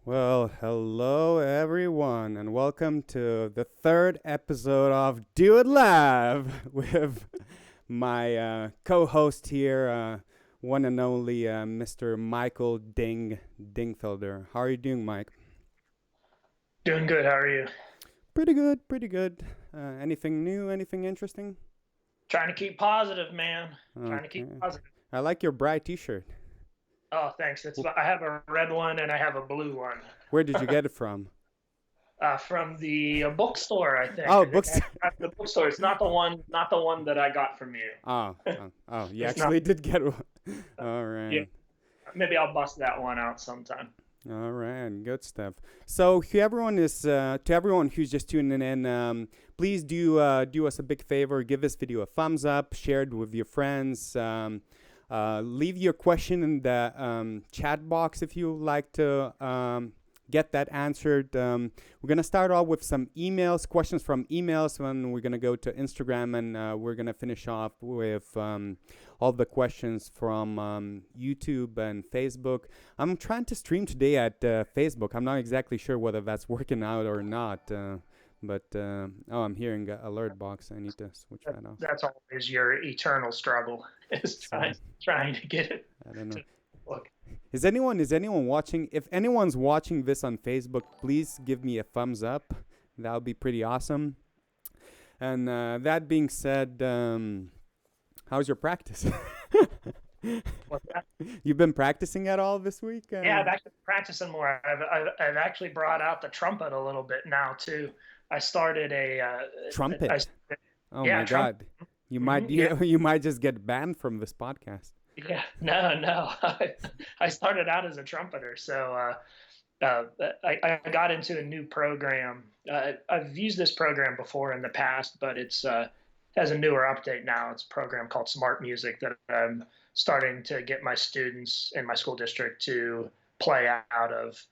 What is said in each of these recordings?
Well, hello everyone, and welcome to the third episode of Do It Live with my co-host here, one and only Mr. Michael Dingfelder. How are you doing, Mike? Doing good. How are you? Pretty good, pretty good. Anything new? Anything interesting? Trying to keep positive, man. Trying to keep Okay. positive. I like your bright T-shirt. Oh, thanks. I have a red one and I have a blue one. Where did you get it from? From the bookstore, I think. Oh, I think books. I got the bookstore. It's not the one that I got from you. Oh, you It's not. actually did get one. All Yeah, right. maybe I'll bust that one out sometime. All right, good stuff. So, to everyone who's just tuning in, please do us a big favor. Give this video a thumbs up, share it with your friends. Leave your question in the chat box if you like to get that answered. We're gonna start off with some questions from emails, and we're gonna go to Instagram, and we're gonna finish off with all the questions from YouTube and Facebook. I'm trying to stream today at Facebook. I'm not exactly sure whether that's working out or not. I'm hearing an alert box. I need to switch that off. That's always your eternal struggle, is So, trying to get it I don't know. to look. Is anyone watching? If anyone's watching this on Facebook, please give me a thumbs up. That would be pretty awesome. And that being said, how's your practice? What's that? You've been practicing at all this week? Yeah, I've actually been practicing more. I've actually brought out the trumpet a little bit now too. I started Trumpet. Oh yeah, my God! You might yeah. you might just get banned from this podcast. Yeah, no. I started out as a trumpeter, so I got into a new program. I've used this program before in the past, but it's has a newer update now. It's a program called Smart Music that I'm starting to get my students in my school district to play out of.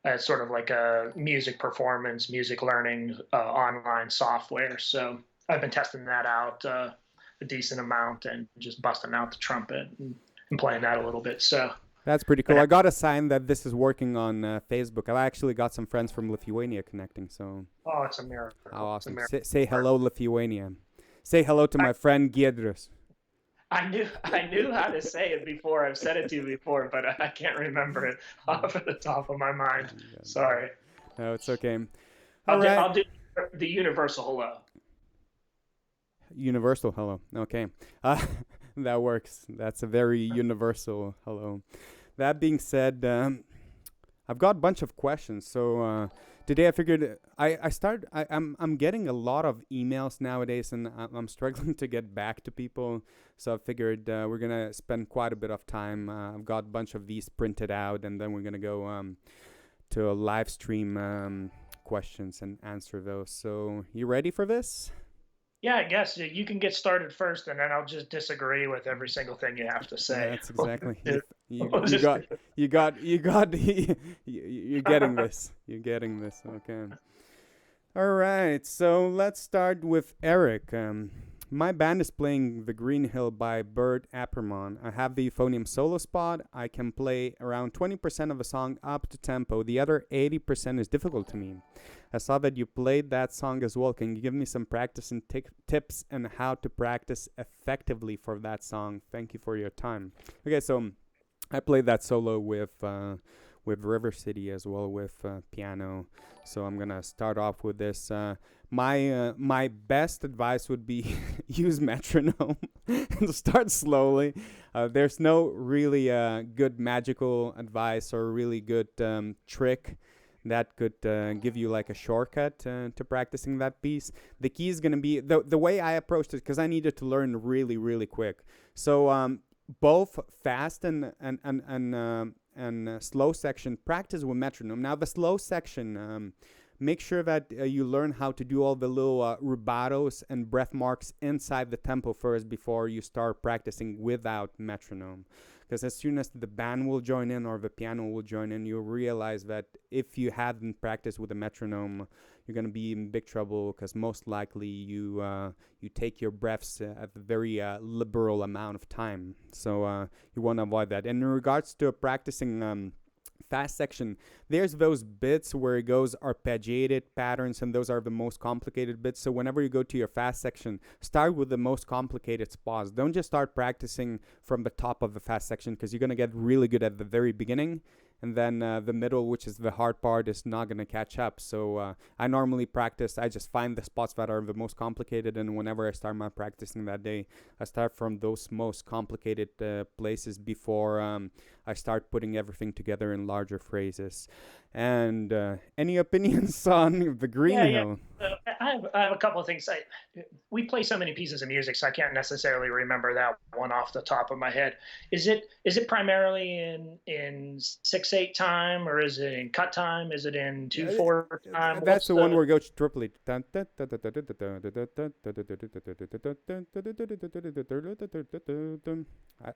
As sort of like a music performance, music learning online software. So I've been testing that out a decent amount and just busting out the trumpet. And and playing that a little bit. So That's pretty cool. I got a sign that this is working on Facebook. I actually got some friends from Lithuania connecting. So, oh, it's a miracle. how It's a awesome! miracle. Say hello, Lithuania. Say hello to my friend Giedrius. I knew how to say it before. I've said it to you before, but I can't remember it off the top of my mind. Sorry. No, it's okay. All I'll do the universal hello. Universal hello. Okay. That works. That's a very universal hello. That being said, I've got a bunch of questions. So today I figured I'm getting a lot of emails nowadays, and I'm struggling to get back to people. So I figured we're gonna spend quite a bit of time. I've got a bunch of these printed out, and then we're gonna go to a live stream questions and answer those. So you ready for this? Yeah, I guess you can get started first, and then I'll just disagree with every single thing you have to say. Yeah, that's exactly. You're getting this. You're getting this. Okay. All right. So let's start with Eric. My band is playing The Green Hill by Bert Apperman. I have the euphonium solo spot. I can play around 20% of a song up to tempo. The other 80% is difficult to me. I saw that you played that song as well. Can you give me some practice and tips on how to practice effectively for that song? Thank you for your time. Okay, so I played that solo with River City as well with piano. So I'm gonna start off with this. My best advice would be use metronome and start slowly. There's no really good magical advice or really good trick that could give you like a shortcut to practicing that piece. The key is gonna be the way I approached it, because I needed to learn really quick. So both fast and slow section practice with metronome. Now the slow section, make sure that you learn how to do all the little rubatos and breath marks inside the tempo first before you start practicing without metronome. Because as soon as the band will join in or the piano will join in, you'll realize that if you hadn't practiced with a metronome, you're going to be in big trouble, because most likely you take your breaths at a very liberal amount of time. So you want to avoid that. And in regards to practicing fast section, there's those bits where it goes arpeggiated patterns, and those are the most complicated bits. So whenever you go to your fast section, start with the most complicated spots. Don't just start practicing from the top of the fast section, because you're going to get really good at the very beginning, and then the middle, which is the hard part, is not going to catch up. So I normally practice, I just find the spots that are the most complicated, and whenever I start my practicing that day, I start from those most complicated places before I start putting everything together in larger phrases. And any opinions on The Green Hill? I have a couple of things. We play so many pieces of music, so I can't necessarily remember that one off the top of my head. Is it primarily in 6/8 time, or is it in cut time? Is it in 2/4 time? That's the one where it goes triply.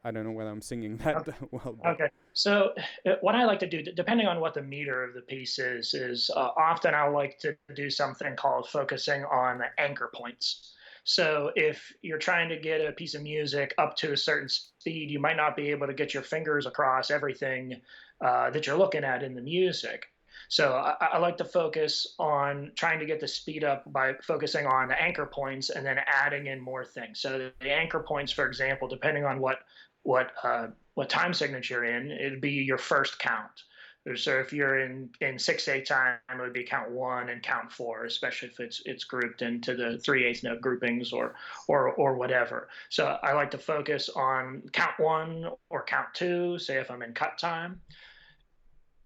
I don't know whether I'm singing that well. Okay. So what I like to do, depending on what the meter of the piece is often I'll like to do something called focusing on anchor points. So if you're trying to get a piece of music up to a certain speed, you might not be able to get your fingers across everything that you're looking at in the music. So I like to focus on trying to get the speed up by focusing on the anchor points and then adding in more things. So the anchor points, for example, depending on what time signature you're in, it'd be your first count. So if you're in 6/8 time, it would be count 1 and count 4, especially if it's grouped into the 3/8 note groupings or whatever. So I like to focus on count 1 or count 2, say if I'm in cut time,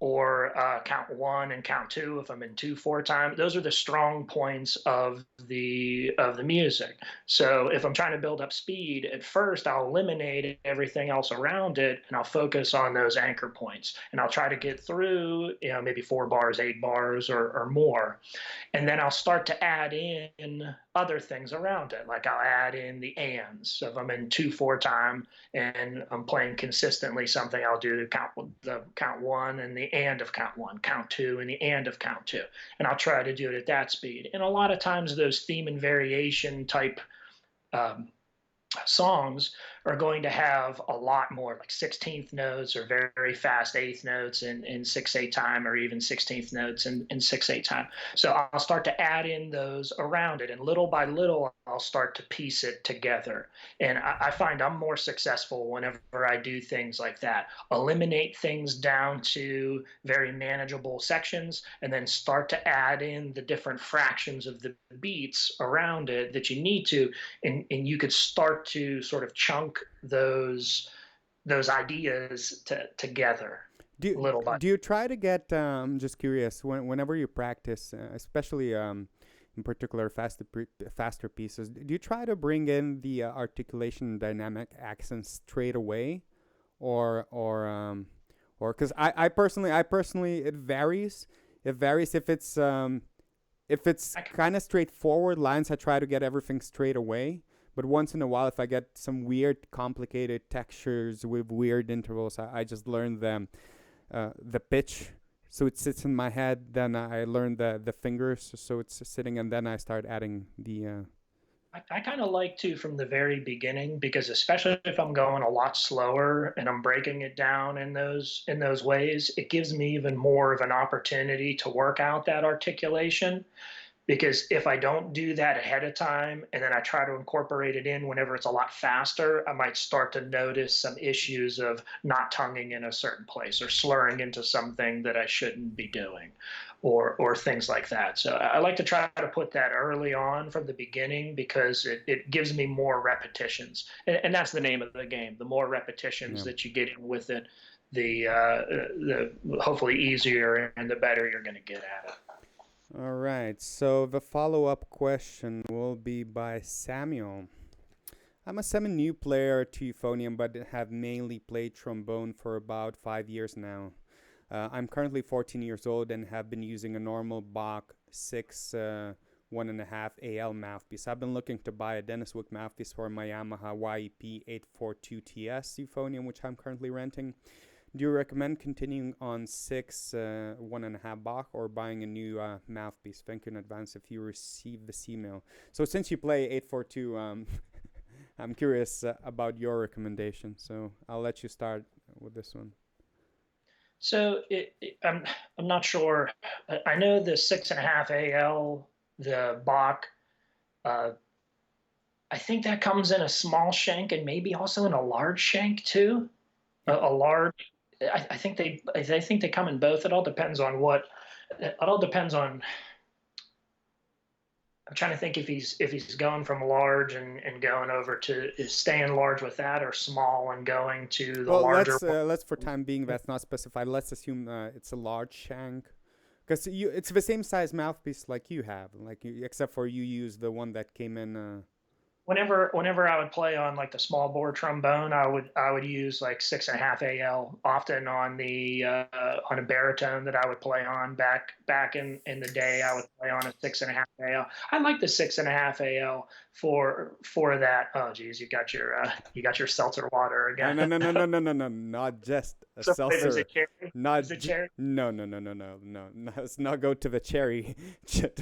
or count 1 and count 2 if I'm in 2/4 time. Those are the strong points of the music. So if I'm trying to build up speed, at first I'll eliminate everything else around it, and I'll focus on those anchor points, and I'll try to get through, maybe 4 bars, 8 bars, or more, and then I'll start to add in other things around it. Like I'll add in the ands. So if I'm in 2/4 time and I'm playing consistently something, I'll do the count 1 and the and of count 1, count 2 and the and of count 2, and I'll try to do it at that speed. And a lot of times those theme and variation type songs are going to have a lot more like 16th notes or very, very fast eighth notes in 6/8 time, or even 16th notes in 6/8 time. So I'll start to add in those around it, and little by little I'll start to piece it together. And I find I'm more successful whenever I do things like that. Eliminate things down to very manageable sections, and then start to add in the different fractions of the beats around it that you need to, and you could start to sort of chunk those ideas together little by. Do you try to get? Just curious. Whenever you practice, especially in particular faster pieces, do you try to bring in the articulation and dynamic accents straight away, or because I personally it varies. It varies if it's kind of straightforward lines, I try to get everything straight away. But once in a while, if I get some weird, complicated textures with weird intervals, I just learn the pitch, so it sits in my head. Then I learn the fingers, so it's sitting, and then I start adding the. I kind of like to from the very beginning, because especially if I'm going a lot slower and I'm breaking it down in those ways, it gives me even more of an opportunity to work out that articulation. Because if I don't do that ahead of time and then I try to incorporate it in whenever it's a lot faster, I might start to notice some issues of not tonguing in a certain place or slurring into something that I shouldn't be doing, or things like that. So I like to try to put that early on from the beginning, because it gives me more repetitions. And that's the name of the game. The more repetitions that you get in with it, the hopefully easier and the better you're going to get at it. All right, so the follow-up question will be by Samuel. I'm a semi-new player to euphonium, but have mainly played trombone for about 5 years now. I'm currently 14 years old and have been using a normal Bach 6 1.5 AL mouthpiece. I've been looking to buy a Dennis Wick mouthpiece for my Yamaha YEP 842TS euphonium, which I'm currently renting. Do you recommend continuing on 6 1.5 Bach, or buying a new mouthpiece? Thank you in advance if you receive this email. So since you play 842, I'm curious about your recommendation. So I'll let you start with this one. So I'm not sure. I know the 6.5 AL, the Bach. I think that comes in a small shank and maybe also in a large shank too. A large. I think they come in both. It all depends on what. It all depends on. I'm trying to think if he's going from large and going over to, is staying large with that, or small and going to the larger. Let's for time being, that's not specified. Let's assume it's a large shank, because it's the same size mouthpiece like you have, except for you use the one that came in. Whenever I would play on like the small bore trombone, I would use like 6.5 AL often on a baritone that I would play on back in the day. I would play on a 6.5 AL. I like the 6.5 AL for that. Oh geez, you got your seltzer water again. No, not just a seltzer. Is it cherry? Not is it cherry? No. Let's not go to the cherry. Of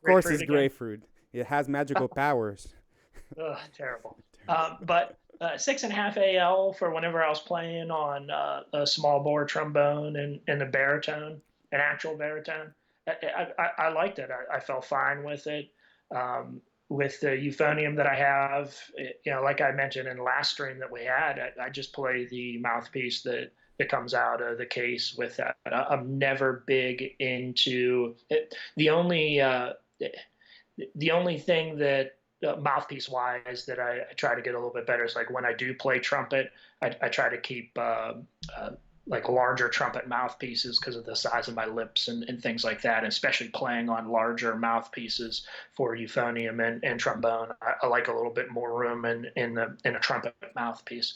course, it's grapefruit. It has magical powers. Ugh, terrible. But 6.5 AL for whenever I was playing on a small bore trombone and a baritone, an actual baritone. I liked it. I felt fine with it. With the euphonium that I have, like I mentioned in the last stream that we had, I just play the mouthpiece that comes out of the case with that. I'm never big into it. The only thing that mouthpiece wise that I try to get a little bit better is like when I do play trumpet, I try to keep like larger trumpet mouthpieces because of the size of my lips and things like that, and especially playing on larger mouthpieces for euphonium and trombone. I like a little bit more room in a trumpet mouthpiece.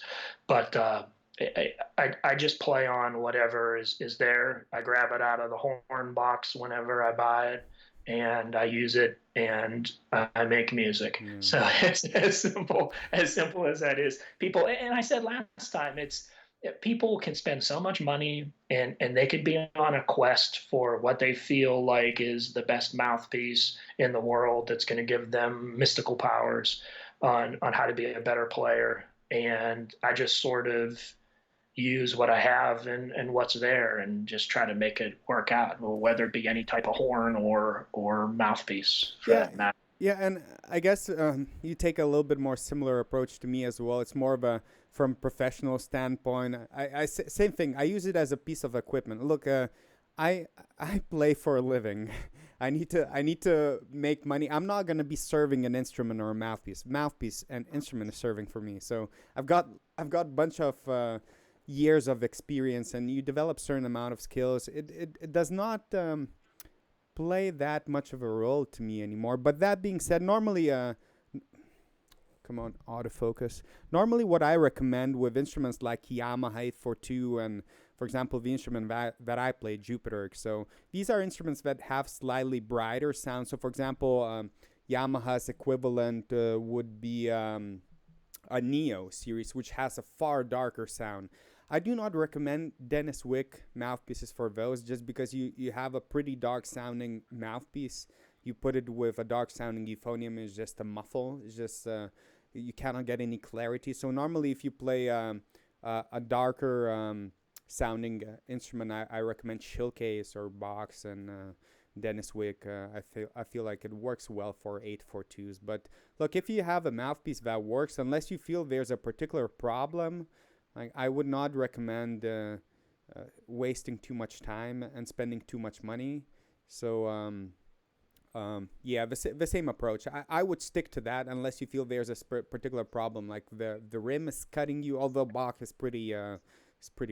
But I just play on whatever is there. I grab it out of the horn box whenever I buy it, and I use it, and I make music. So it's as simple as that is. People, and I said last time, people can spend so much money and they could be on a quest for what they feel like is the best mouthpiece in the world that's going to give them mystical powers. on how to be a better player. And I just sort of use what I have and what's there and just try to make it work out, whether it be any type of horn or mouthpiece for Yeah, that matter. yeah, and I guess you take a little bit more similar approach to me as well. It's more of a from professional standpoint. Same thing. I use it as a piece of equipment. Look, I play for a living. I need to make money. I'm not gonna be serving an instrument or a mouthpiece. Mouthpiece and instrument is serving for me. So I've got a bunch of years of experience, and you develop certain amount of skills. It does not play that much of a role to me anymore. But that being said, normally, come on, autofocus. Normally, what I recommend with instruments like Yamaha 842 and, for example, the instrument that I play, Jupiter. So these are instruments that have slightly brighter sound. So, for example, Yamaha's equivalent would be a Neo series, which has a far darker sound. I do not recommend Dennis Wick mouthpieces for those, just because you have a pretty dark sounding mouthpiece. You put it with a dark sounding euphonium, it's just a muffle. It's just you cannot get any clarity. So normally, if you play a darker sounding instrument, I recommend Shillcase or Box and Dennis Wick. I feel like it works well for 842s. But look, if you have a mouthpiece that works, unless you feel there's a particular problem, I would not recommend wasting too much time and spending too much money. So yeah, the same approach. I would stick to that unless you feel there's a particular problem, like the rim is cutting you. Although Bach is pretty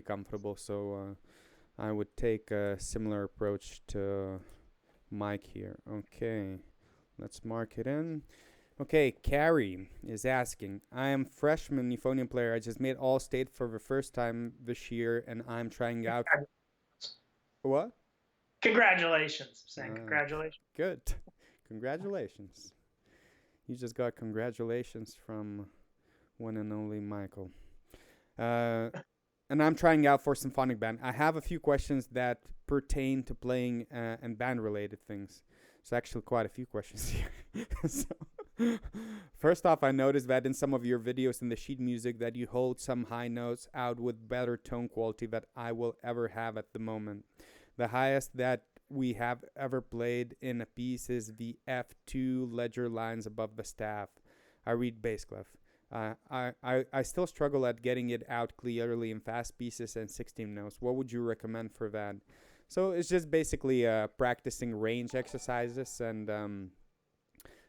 comfortable, so I would take a similar approach to Mike here. Okay, let's mark it in. Okay, Carrie is asking, I am freshman euphonium player. I just made all state for the first time this year, and I'm trying out. What? Congratulations. I'm saying congratulations. Good. Congratulations. You just got congratulations from one and only Michael. And I'm trying out for symphonic band. I have a few questions that pertain to playing and band related things. So actually quite a few questions here. So, first off, I noticed that in some of your videos in the sheet music that you hold some high notes out with better tone quality that I will ever have at the moment. The highest that we have ever played in a piece is the F2 ledger lines above the staff. I read bass clef. I still struggle at getting it out clearly in fast pieces and 16 notes. What would you recommend for that? So it's just basically practicing range exercises, and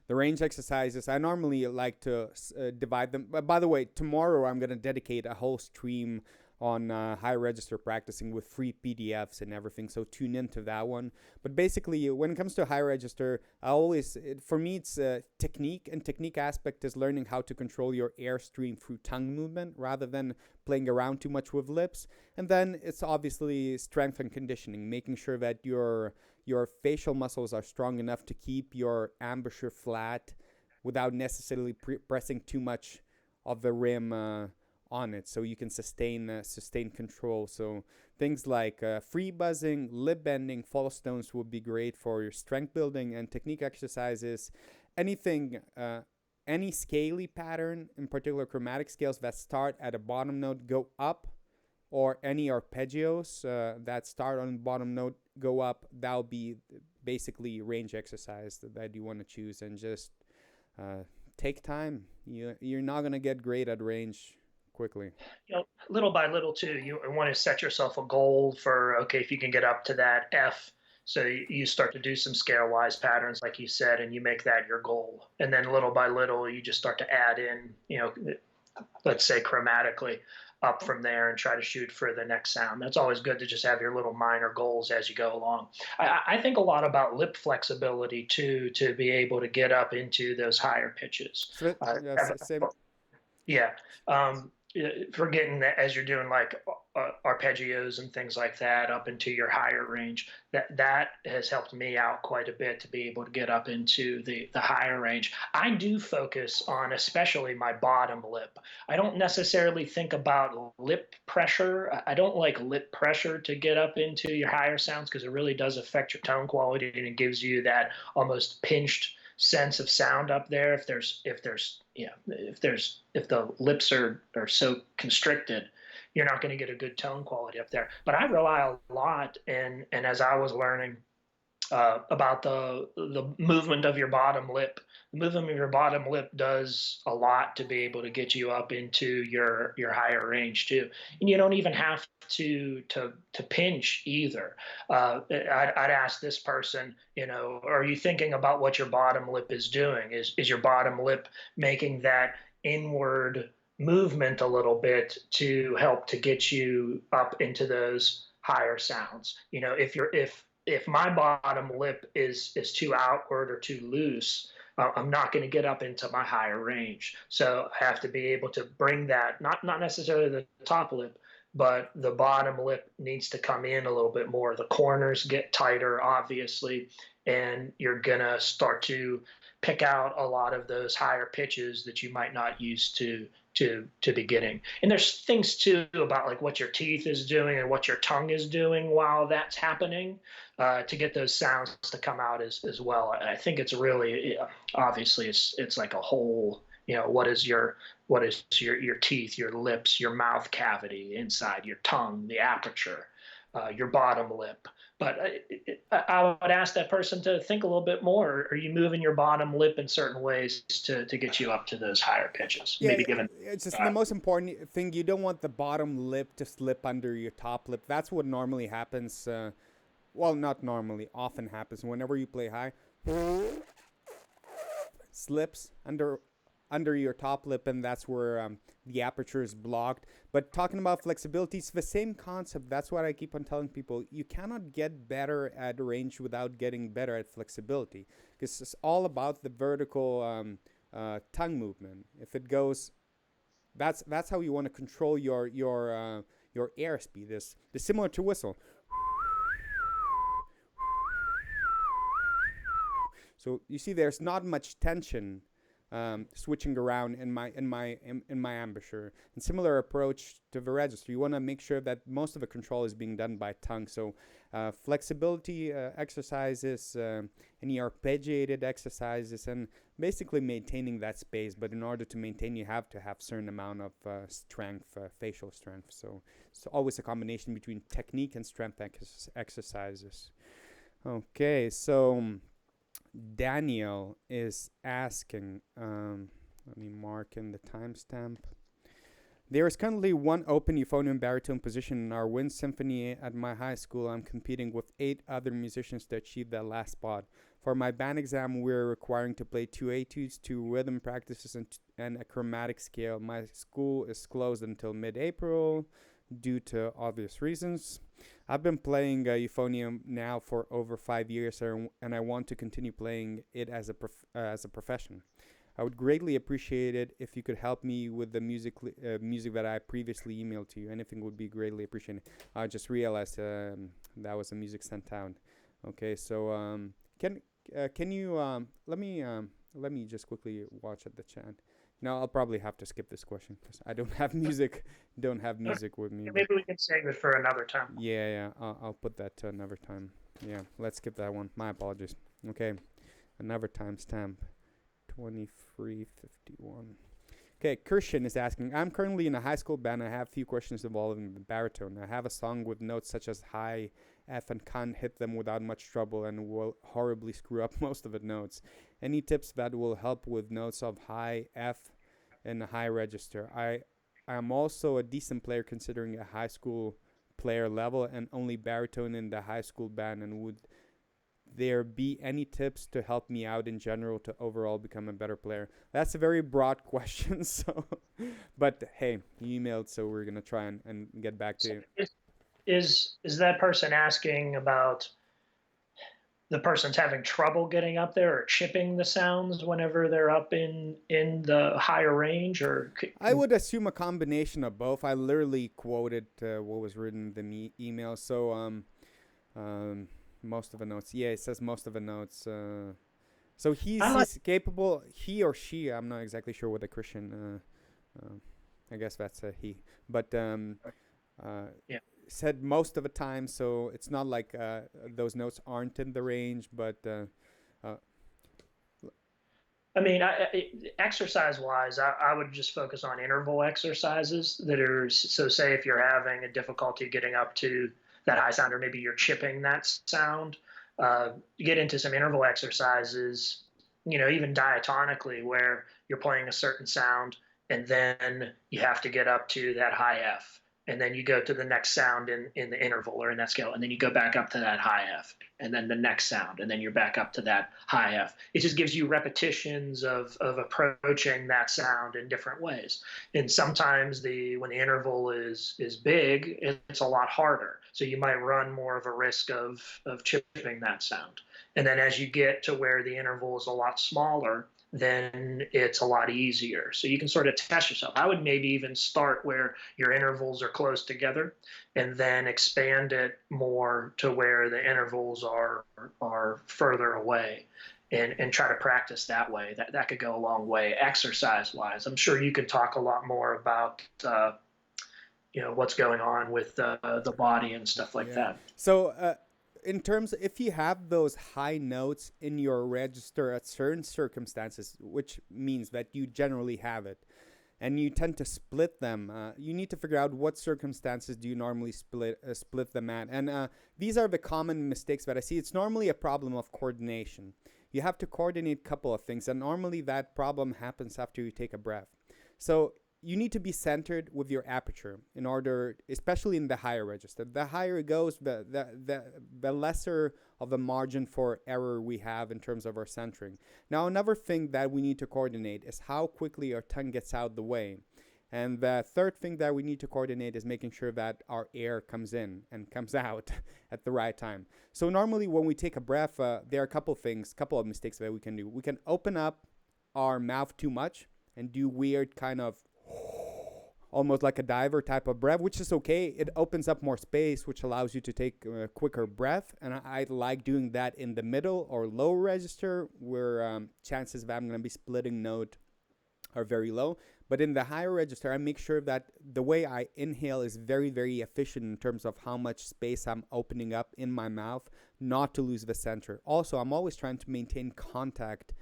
the range exercises, I normally like to divide them. But by the way, tomorrow I'm going to dedicate a whole stream on high register practicing with free PDFs and everything, so tune into that one. But basically, when it comes to high register, for me it's technique, and technique aspect is learning how to control your airstream through tongue movement rather than playing around too much with lips. And then it's obviously strength and conditioning, making sure that your facial muscles are strong enough to keep your embouchure flat without necessarily pressing too much of the rim on it, so you can sustain control. So things like free buzzing, lip bending, false tones would be great for your strength building and technique exercises. Anything, any scaly pattern, in particular chromatic scales that start at a bottom note go up, or any arpeggios that start on the bottom note go up, that'll be basically range exercise that you want to choose, and just take time. You're not going to get great at range quickly. Little by little too, you want to set yourself a goal for, okay, if you can get up to that F, so you start to do some scale wise patterns like you said, and you make that your goal, and then little by little you just start to add in, let's say chromatically up from there, and try to shoot for the next sound. That's always good to just have your little minor goals as you go along. I think a lot about lip flexibility too, to be able to get up into those higher pitches. Yeah. Forgetting that as you're doing like arpeggios and things like that up into your higher range, that has helped me out quite a bit to be able to get up into the higher range. I do focus on especially my bottom lip. I don't necessarily think about lip pressure. I don't like lip pressure to get up into your higher sounds, because it really does affect your tone quality, and it gives you that almost pinched sense of sound up there. If the lips are so constricted, you're not going to get a good tone quality up there. But I rely a lot, and as I was learning about the movement of your bottom lip. The movement of your bottom lip does a lot to be able to get you up into your higher range too. And you don't even have to pinch either. I'd ask this person, are you thinking about what your bottom lip is doing? Is your bottom lip making that inward movement a little bit to help to get you up into those higher sounds? If my bottom lip is too outward or too loose, I'm not going to get up into my higher range. So I have to be able to bring that, not necessarily the top lip, but the bottom lip needs to come in a little bit more. The corners get tighter, obviously, and you're going to start to pick out a lot of those higher pitches that you might not used to be getting. And there's things too about like what your teeth is doing and what your tongue is doing while that's happening to get those sounds to come out as well. I think it's really, obviously it's like a whole, what is your teeth, your lips, your mouth cavity inside, your tongue, the aperture, your bottom lip. But I would ask that person to think a little bit more. Are you moving your bottom lip in certain ways to get you up to those higher pitches? Yeah, it's just the most important thing. You don't want the bottom lip to slip under your top lip. That's what normally happens. Well, not normally, often happens whenever you play high. Slips under your top lip, and that's where the aperture is blocked. But talking about flexibility, it's the same concept. That's what I keep on telling people. You cannot get better at range without getting better at flexibility, because it's all about the vertical tongue movement. If it goes, that's how you want to control your airspeed. This similar to whistle. So you see, there's not much tension switching around in my embouchure. And similar approach to the register. You want to make sure that most of the control is being done by tongue. So flexibility exercises, any arpeggiated exercises, and basically maintaining that space. But in order to maintain, you have to have certain amount of strength, facial strength. So it's always a combination between technique and strength exercises. Okay, so Daniel is asking, let me mark in the timestamp. There is currently one open euphonium baritone position in our wind symphony at my high school. I'm competing with 8 other musicians to achieve that last spot. For my band exam, we're requiring to play 2 etudes, 2 rhythm practices, and a chromatic scale. My school is closed until mid-April due to obvious reasons. I've been playing euphonium now for over 5 years, and I want to continue playing it as a profession. I would greatly appreciate it if you could help me with the music that I previously emailed to you. Anything would be greatly appreciated. I just realized that was the music sent out. Okay, so can you let me just quickly watch at the chat. No, I'll probably have to skip this question because I don't have music. With me. Maybe we can save it for another time. Yeah. I'll put that to another time. Yeah, let's skip that one. My apologies. Okay, another timestamp, 23:51. Okay, Christian is asking, I'm currently in a high school band. I have a few questions involving the baritone. I have a song with notes such as high, F, and can't hit them without much trouble and will horribly screw up most of the notes. Any tips that will help with notes of high, F, and a high register? I am also a decent player considering a high school player level and only baritone in the high school band, and would there be any tips to help me out in general to overall become a better player? That's a very broad question, so but hey, you emailed, so we're gonna try and get back to you. Is that person asking about the person's having trouble getting up there or chipping the sounds whenever they're up in the higher range? Or I would assume a combination of both. I literally quoted what was written in the email, so most of the notes. Yeah, it says most of the notes. So he's capable, he or she, I'm not exactly sure what the Christian, I guess that's a he, but yeah. Said most of the time, so it's not like those notes aren't in the range, but I mean, exercise-wise, I would just focus on interval exercises that are so. Say if you're having a difficulty getting up to that high sound, or maybe you're chipping that sound, get into some interval exercises. Even diatonically, where you're playing a certain sound, and then you have to get up to that high F, and then you go to the next sound in the interval or in that scale, and then you go back up to that high F, and then the next sound, and then you're back up to that high F. It just gives you repetitions of approaching that sound in different ways. And sometimes when the interval is big, it's a lot harder. So you might run more of a risk of chipping that sound. And then as you get to where the interval is a lot smaller, then it's a lot easier. So you can sort of test yourself. I would maybe even start where your intervals are close together and then expand it more to where the intervals are further away, and try to practice that way. That could go a long way exercise wise. I'm sure you can talk a lot more about what's going on with the body and stuff like that. So in terms, if you have those high notes in your register at certain circumstances, which means that you generally have it, and you tend to split them, you need to figure out what circumstances do you normally split them at. And these are the common mistakes that I see. It's normally a problem of coordination. You have to coordinate a couple of things, and normally that problem happens after you take a breath. So you need to be centered with your aperture in order, especially in the higher register. The higher it goes, the lesser of a margin for error we have in terms of our centering. Now, another thing that we need to coordinate is how quickly our tongue gets out the way. And the third thing that we need to coordinate is making sure that our air comes in and comes out at the right time. So normally when we take a breath, there are a couple of mistakes that we can do. We can open up our mouth too much and do weird kind of almost like a diver type of breath, which is okay. It opens up more space, which allows you to take a quicker breath. And I like doing that in the middle or low register, where chances that I'm going to be splitting note are very low. But in the higher register, I make sure that the way I inhale is very, very efficient in terms of how much space I'm opening up in my mouth, not to lose the center. Also, I'm always trying to maintain contact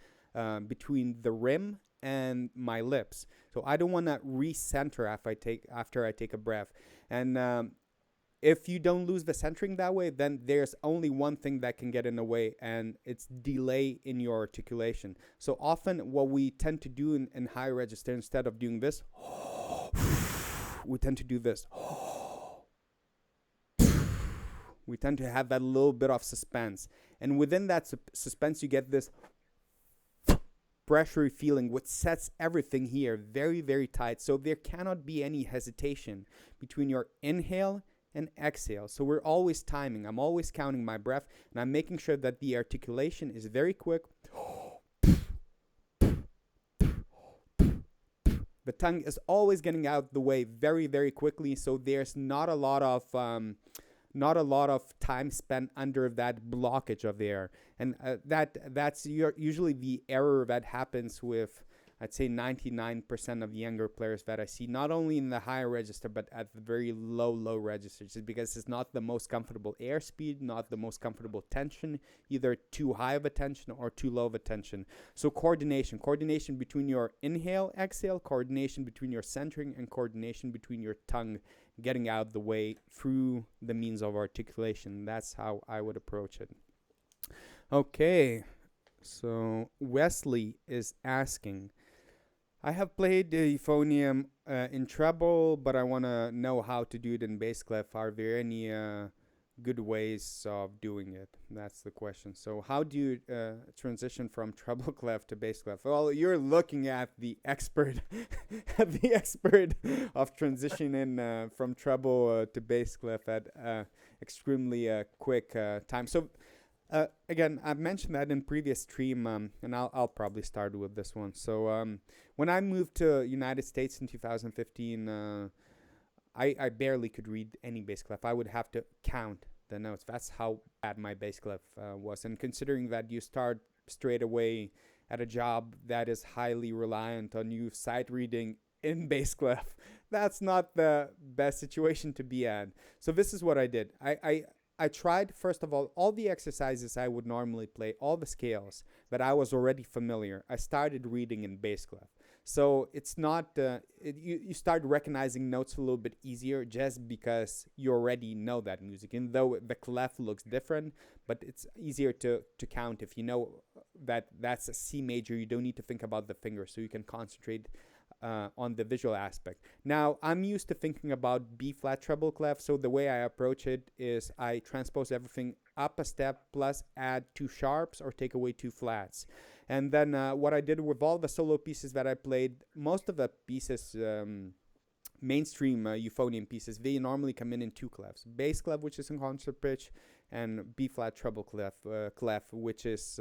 between the rim and my lips. So I don't want to recenter after I take a breath. And if you don't lose the centering that way, then there's only one thing that can get in the way, and it's delay in your articulation. So often what we tend to do in high register, instead of doing this, we tend to do this. We tend to have that little bit of suspense. And within that suspense, you get this pressury feeling, which sets everything here very, very tight. So there cannot be any hesitation between your inhale and exhale. So we're always timing. I'm always counting my breath, and I'm making sure that the articulation is very quick. The tongue is always getting out the way very, very quickly. So there's not a lot of time spent under that blockage of the air. And that's usually the error that happens with, I'd say, 99% of the younger players that I see, not only in the higher register, but at the very low registers, just because it's not the most comfortable airspeed, not the most comfortable tension, either too high of a tension or too low of a tension. So coordination between your inhale, exhale, coordination between your centering, and coordination between your tongue getting out the way through the means of articulation. That's how I would approach it. Okay, so Wesley is asking, I have played the euphonium in treble, but I want to know how to do it in bass clef. Are there any good ways of doing it? That's the question. So how do you transition from treble clef to bass clef? Well, you're looking at the expert, the expert of transitioning from treble to bass clef at extremely quick time. So again, I've mentioned that in previous stream, and I'll probably start with this one. So when I moved to United States in 2015, I barely could read any bass clef. I would have to count the notes. That's how bad my bass clef was. And considering that you start straight away at a job that is highly reliant on you sight reading in bass clef, that's not the best situation to be at. So this is what I did. I tried, first of all the exercises I would normally play, all the scales that I was already familiar. I started reading in bass clef. So it's not, you start recognizing notes a little bit easier just because you already know that music. And though the clef looks different, but it's easier to count if you know that that's a C major. You don't need to think about the finger, so you can concentrate on the visual aspect. Now, I'm used to thinking about B flat treble clef, so the way I approach it is I transpose everything up a step plus add 2 sharps or take away 2 flats. And then what I did with all the solo pieces that I played, most of the pieces, mainstream euphonium pieces, they normally come in 2 clefs. Bass clef, which is in concert pitch, and B flat treble clef, which is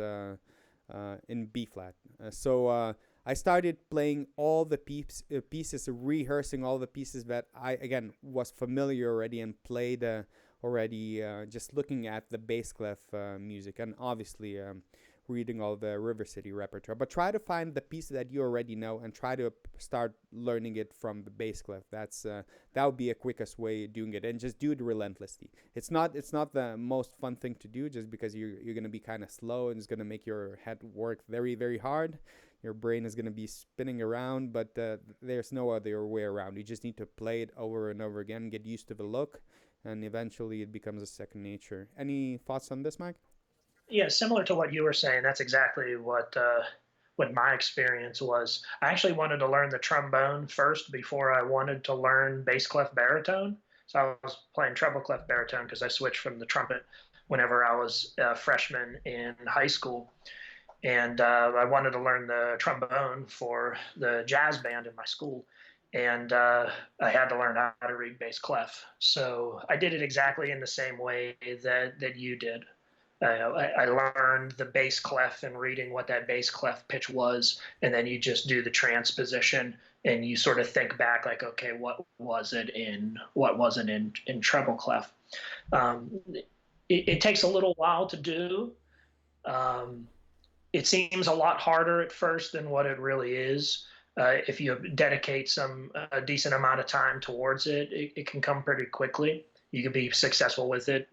in B flat. So I started playing all the pieces, rehearsing all the pieces that I, again, was familiar already and played already, just looking at the bass clef music, and obviously reading all the River City repertoire. But try to find the piece that you already know and try to start learning it from the bass clef. That would be a quickest way of doing it, and just do it relentlessly. It's not the most fun thing to do, just because you're gonna be kind of slow and it's gonna make your head work very, very hard. Your brain is going to be spinning around, but there's no other way around. You just need to play it over and over again, get used to the look, and eventually it becomes a second nature. Any thoughts on this, Mike? Yeah, similar to what you were saying, that's exactly what my experience was. I actually wanted to learn the trombone first before I wanted to learn bass clef baritone. So I was playing treble clef baritone because I switched from the trumpet whenever I was a freshman in high school. And I wanted to learn the trombone for the jazz band in my school. And I had to learn how to read bass clef. So I did it exactly in the same way that you did. I learned the bass clef and reading what that bass clef pitch was, and then you just do the transposition, and you sort of think back like, okay, what wasn't in treble clef? It takes a little while to do. It seems a lot harder at first than what it really is. If you dedicate a decent amount of time towards it, it can come pretty quickly. You can be successful with it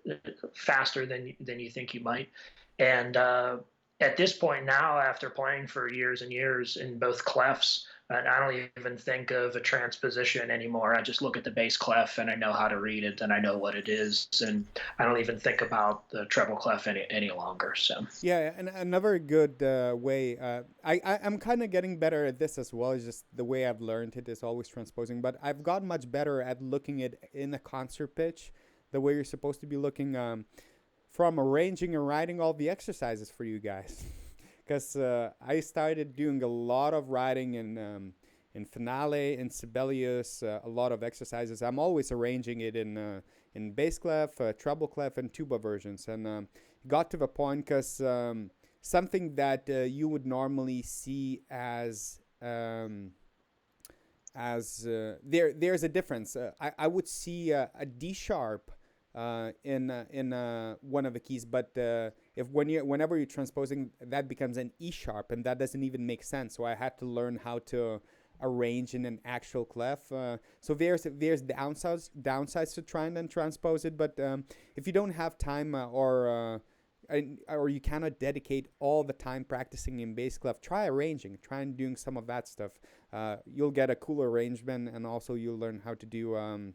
faster than you think you might. And at this point now, after playing for years and years in both clefs, I don't even think of a transposition anymore. I just look at the bass clef and I know how to read it and I know what it is. And I don't even think about the treble clef any longer. So yeah, and another good way, I'm kind of getting better at this as well. It's just the way I've learned it is always transposing. But I've got much better at looking at in a concert pitch, the way you're supposed to be looking, from arranging and writing all the exercises for you guys. Because I started doing a lot of writing in Finale, in Sibelius, a lot of exercises. I'm always arranging it in bass clef, treble clef, and tuba versions. And got to the point because something that you would normally see as there's a difference. I would see a D sharp in one of the keys, but whenever you're transposing, that becomes an E sharp, and that doesn't even make sense. So I had to learn how to arrange in an actual clef. So there's downsides to trying and transpose it, but if you don't have time or you cannot dedicate all the time practicing in bass clef, try arranging, try and doing some of that stuff. You'll get a cooler arrangement, and also you'll learn how to do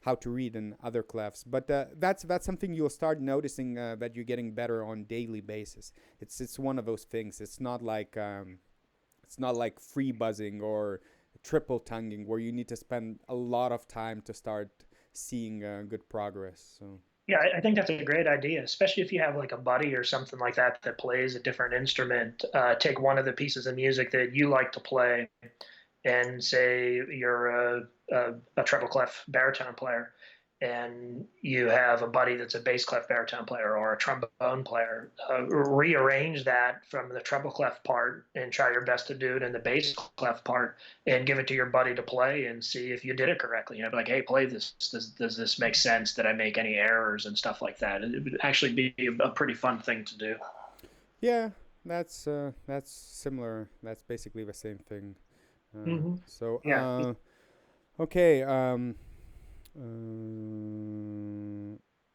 how to read in other clefs. But that's something you'll start noticing that you're getting better on daily basis. It's one of those things. It's not like free buzzing or triple tonguing where you need to spend a lot of time to start seeing good progress. So yeah, I think that's a great idea, especially if you have like a buddy or something like that that plays a different instrument. Take one of the pieces of music that you like to play, and say you're a treble clef baritone player, and you have a buddy that's a bass clef baritone player or a trombone player, rearrange that from the treble clef part and try your best to do it in the bass clef part, and give it to your buddy to play and see if you did it correctly. You know, like, hey, play this. Does this make sense? Did I make any errors and stuff like that? It would actually be a pretty fun thing to do. yeah, that's similar. That's basically the same thing. So Yeah. okay.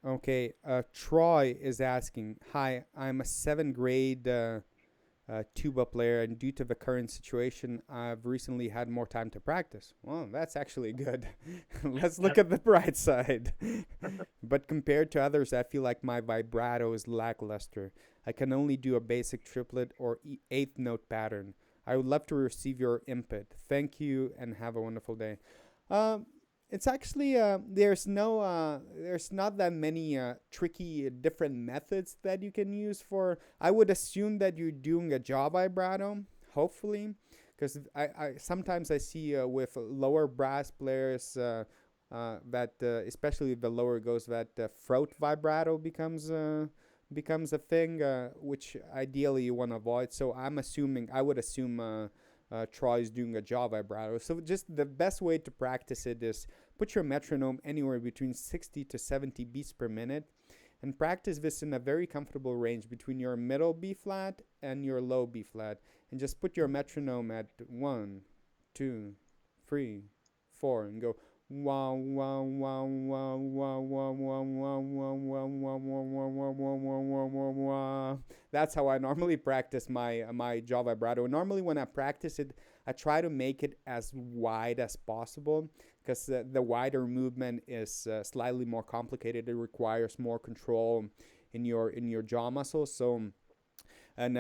Okay, Troy is asking, "Hi, I'm a seventh grade tuba player, and due to the current situation, I've recently had more time to practice." Well, that's actually good. Let's look at the bright side. But compared to others, I feel like my vibrato is lackluster. I can only do a basic triplet or eighth note pattern. I would love to receive your input. Thank you, and have a wonderful day. Um, it's actually there's not that many tricky different methods that you can use for. I would assume that you're doing a jaw vibrato, hopefully, because I sometimes I see with lower brass players that especially if the lower goes, that throat vibrato becomes a thing, which ideally you want to avoid. So I would assume Troy is doing a jaw vibrato. So just the best way to practice it is put your metronome anywhere between 60 to 70 beats per minute, and practice this in a very comfortable range between your middle B flat and your low B flat, and just put your metronome at 1, 2, 3, 4, and go wow wow wow wow wow wow wow wow wow wow wow wow wow wow wow wow wow. That's how I normally practice my jaw vibrato. Normally when I practice it, I try to make it as wide as possible, because the wider movement is slightly more complicated. It requires more control in your jaw muscles. So and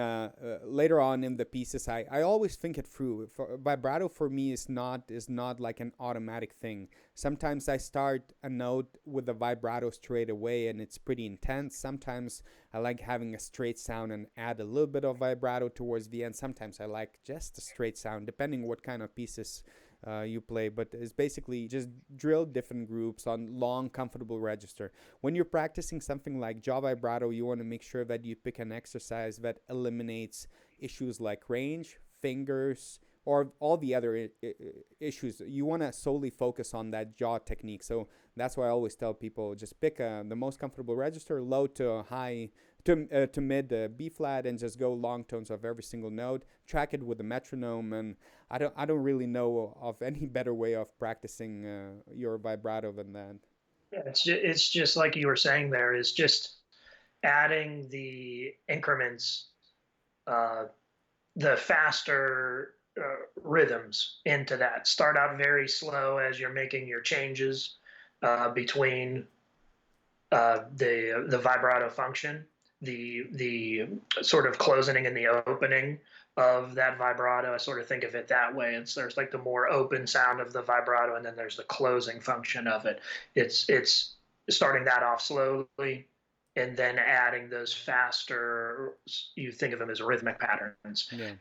later on in the pieces, I always think it through. Vibrato for me is not like an automatic thing. Sometimes I start a note with a vibrato straight away and it's pretty intense. Sometimes I like having a straight sound and add a little bit of vibrato towards the end. Sometimes I like just a straight sound, depending what kind of pieces you play. But it's basically just drill different groups on long, comfortable register. When you're practicing something like jaw vibrato, you want to make sure that you pick an exercise that eliminates issues like range, fingers, or all the other issues. You want to solely focus on that jaw technique. So that's why I always tell people, just pick the most comfortable register, low to high to mid B flat, and just go long tones of every single note. Track it with a metronome, and I don't really know of any better way of practicing your vibrato than that. Yeah, it's just like you were saying there, is just adding the increments, uh, the faster rhythms into that. Start out very slow as you're making your changes between the vibrato function, the sort of closing and the opening of that vibrato. I sort of think of it that way. There's like the more open sound of the vibrato, and then there's the closing function of it. It's starting that off slowly, and then adding those faster. You think of them as rhythmic patterns. Yeah.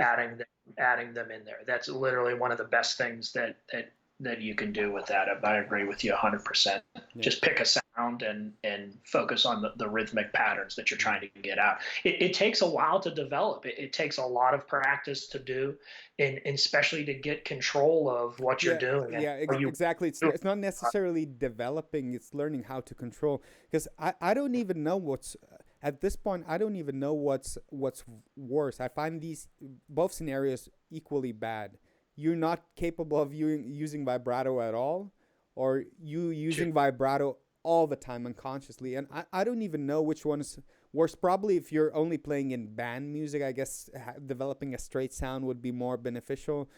Adding them in there. That's literally one of the best things that you can do with that. I agree with you 100%. Yeah. Just pick a sound and focus on the rhythmic patterns that you're trying to get out. It takes a while to develop. It takes a lot of practice to do, and especially to get control of what you're doing. Yeah, exactly. It's not necessarily developing, it's learning how to control. Because I don't even know at this point, I don't even know what's worse. I find these both scenarios equally bad. You're not capable of using vibrato at all, or you using vibrato all the time unconsciously. And I don't even know which one is worse. Probably if you're only playing in band music, I guess developing a straight sound would be more beneficial.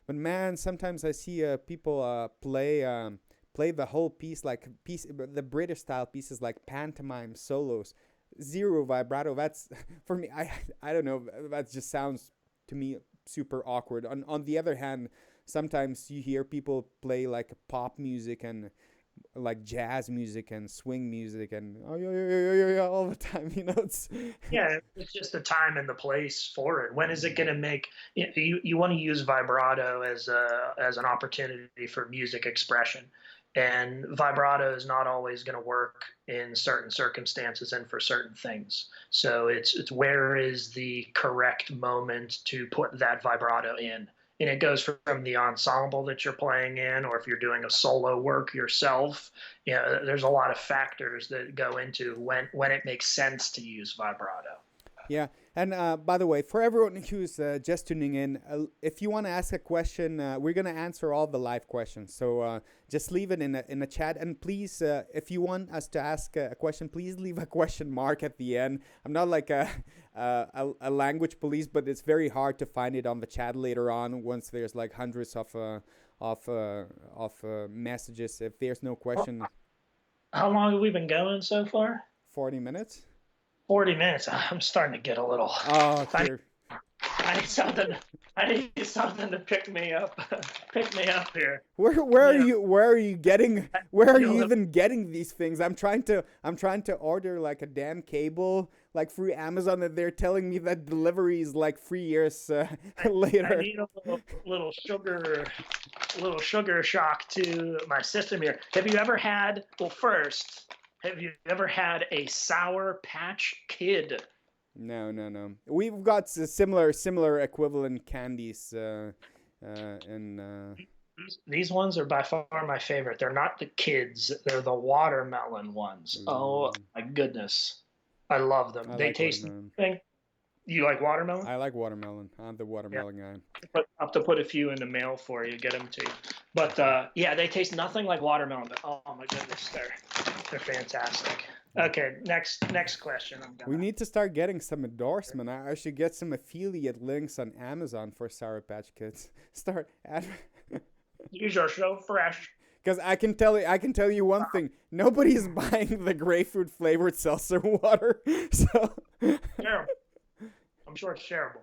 But man, sometimes I see people play the whole piece, like the British style pieces, like pantomime solos, zero vibrato. That's for me. I don't know. That just sounds to me super awkward. On the other hand, sometimes you hear people play like pop music and like jazz music and swing music and yeah, all the time. It's just the time and the place for it. When is it going to make you want to use vibrato as an opportunity for music expression, and vibrato is not always going to work in certain circumstances and for certain things. So it's where is the correct moment to put that vibrato in. And it goes from the ensemble that you're playing in, or if you're doing a solo work yourself. There's a lot of factors that go into when it makes sense to use vibrato. Yeah, and by the way, for everyone who's just tuning in, if you want to ask a question, we're gonna answer all the live questions. So just leave it in a chat, and please, if you want us to ask a question, please leave a question mark at the end. I'm not like a language police, but it's very hard to find it on the chat later on once there's like hundreds of messages. If there's no question, How long have we been going so far? 40 minutes. 40 minutes. I'm starting to get a little. Oh, dear. I need something. I need something to pick me up. Pick me up here. Where are you? Where are you getting? Where are you even getting these things? I'm trying to order like a damn cable like through Amazon, and they're telling me that delivery is like 3 years later. I need a little sugar shock to my system here. Have you ever had? Well, first, have you ever had a Sour Patch Kid? No. We've got similar equivalent candies, and these ones are by far my favorite. They're not the kids; they're the watermelon ones. Oh my goodness, I love them. They taste. You like watermelon? I like watermelon. I'm the watermelon guy. I'll have to put a few in the mail for you. Get them to you. But yeah, they taste nothing like watermelon. But oh my goodness, they're fantastic. Okay, next question. We need to start getting some endorsement. I should get some affiliate links on Amazon for Sour Patch Kids. Use your so fresh. Because I can tell you one thing: nobody's buying the grapefruit flavored seltzer water. So terrible. I'm sure it's terrible.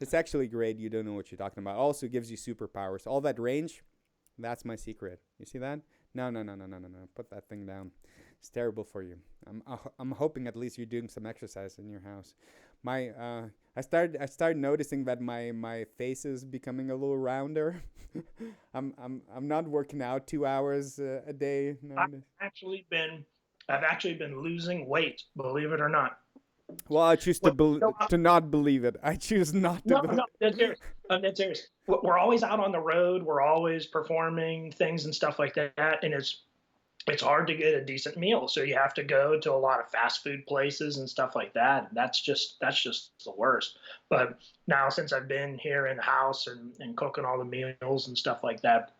It's actually great. You don't know what you're talking about. Also gives you superpowers. All that range, that's my secret. You see that? No. Put that thing down. It's terrible for you. I'm hoping at least you're doing some exercise in your house. I started noticing that my face is becoming a little rounder. I'm not working out 2 hours a day. No. I've actually been losing weight, believe it or not. Well, I choose to not believe it. I choose not to. No, that's serious. That's serious. We're always out on the road. We're always performing things and stuff like that, and it's hard to get a decent meal. So you have to go to a lot of fast food places and stuff like that. And that's just the worst. But now since I've been here in the house and cooking all the meals and stuff like that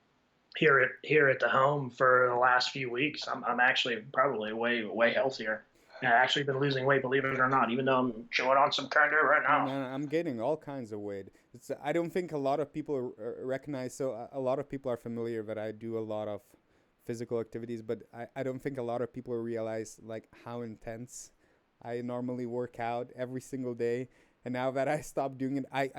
here at the home for the last few weeks, I'm actually probably way healthier. I've actually been losing weight, believe it or not, even though I'm chewing on some candy right now. I'm gaining all kinds of weight. I don't think a lot of people recognize. So a lot of people are familiar that I do a lot of physical activities, but I don't think a lot of people realize like how intense I normally work out every single day. And now that I stopped doing it, I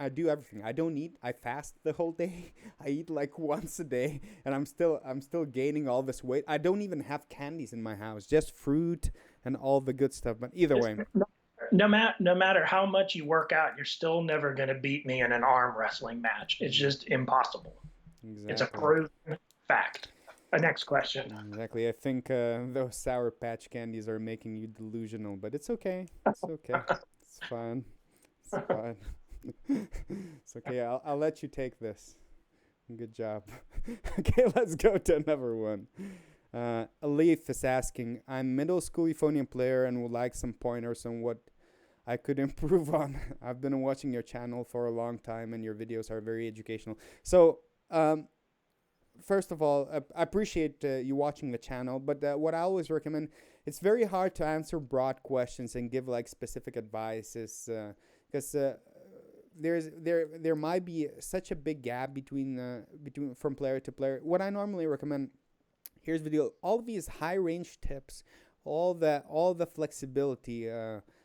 do everything. I don't eat. I fast the whole day. I eat like once a day, and I'm still gaining all this weight. I don't even have candies in my house, just fruit and all the good stuff. But either way, no matter how much you work out, you're still never going to beat me in an arm wrestling match. It's just impossible. Exactly. It's a proven fact. Next question. Exactly. I think those Sour Patch candies are making you delusional, but it's okay. It's okay. It's fine. It's fine. It's okay. I'll let you take this. Good job. Okay, let's go to another one. Alif is asking, I'm middle school euphonium player and would like some pointers on what I could improve on. I've been watching your channel for a long time and your videos are very educational. So, first of all, I appreciate you watching the channel, but what I always recommend, it's very hard to answer broad questions and give like specific advices because there might be such a big gap between from player to player. What I normally recommend, here's the deal: all these high range tips, all the flexibility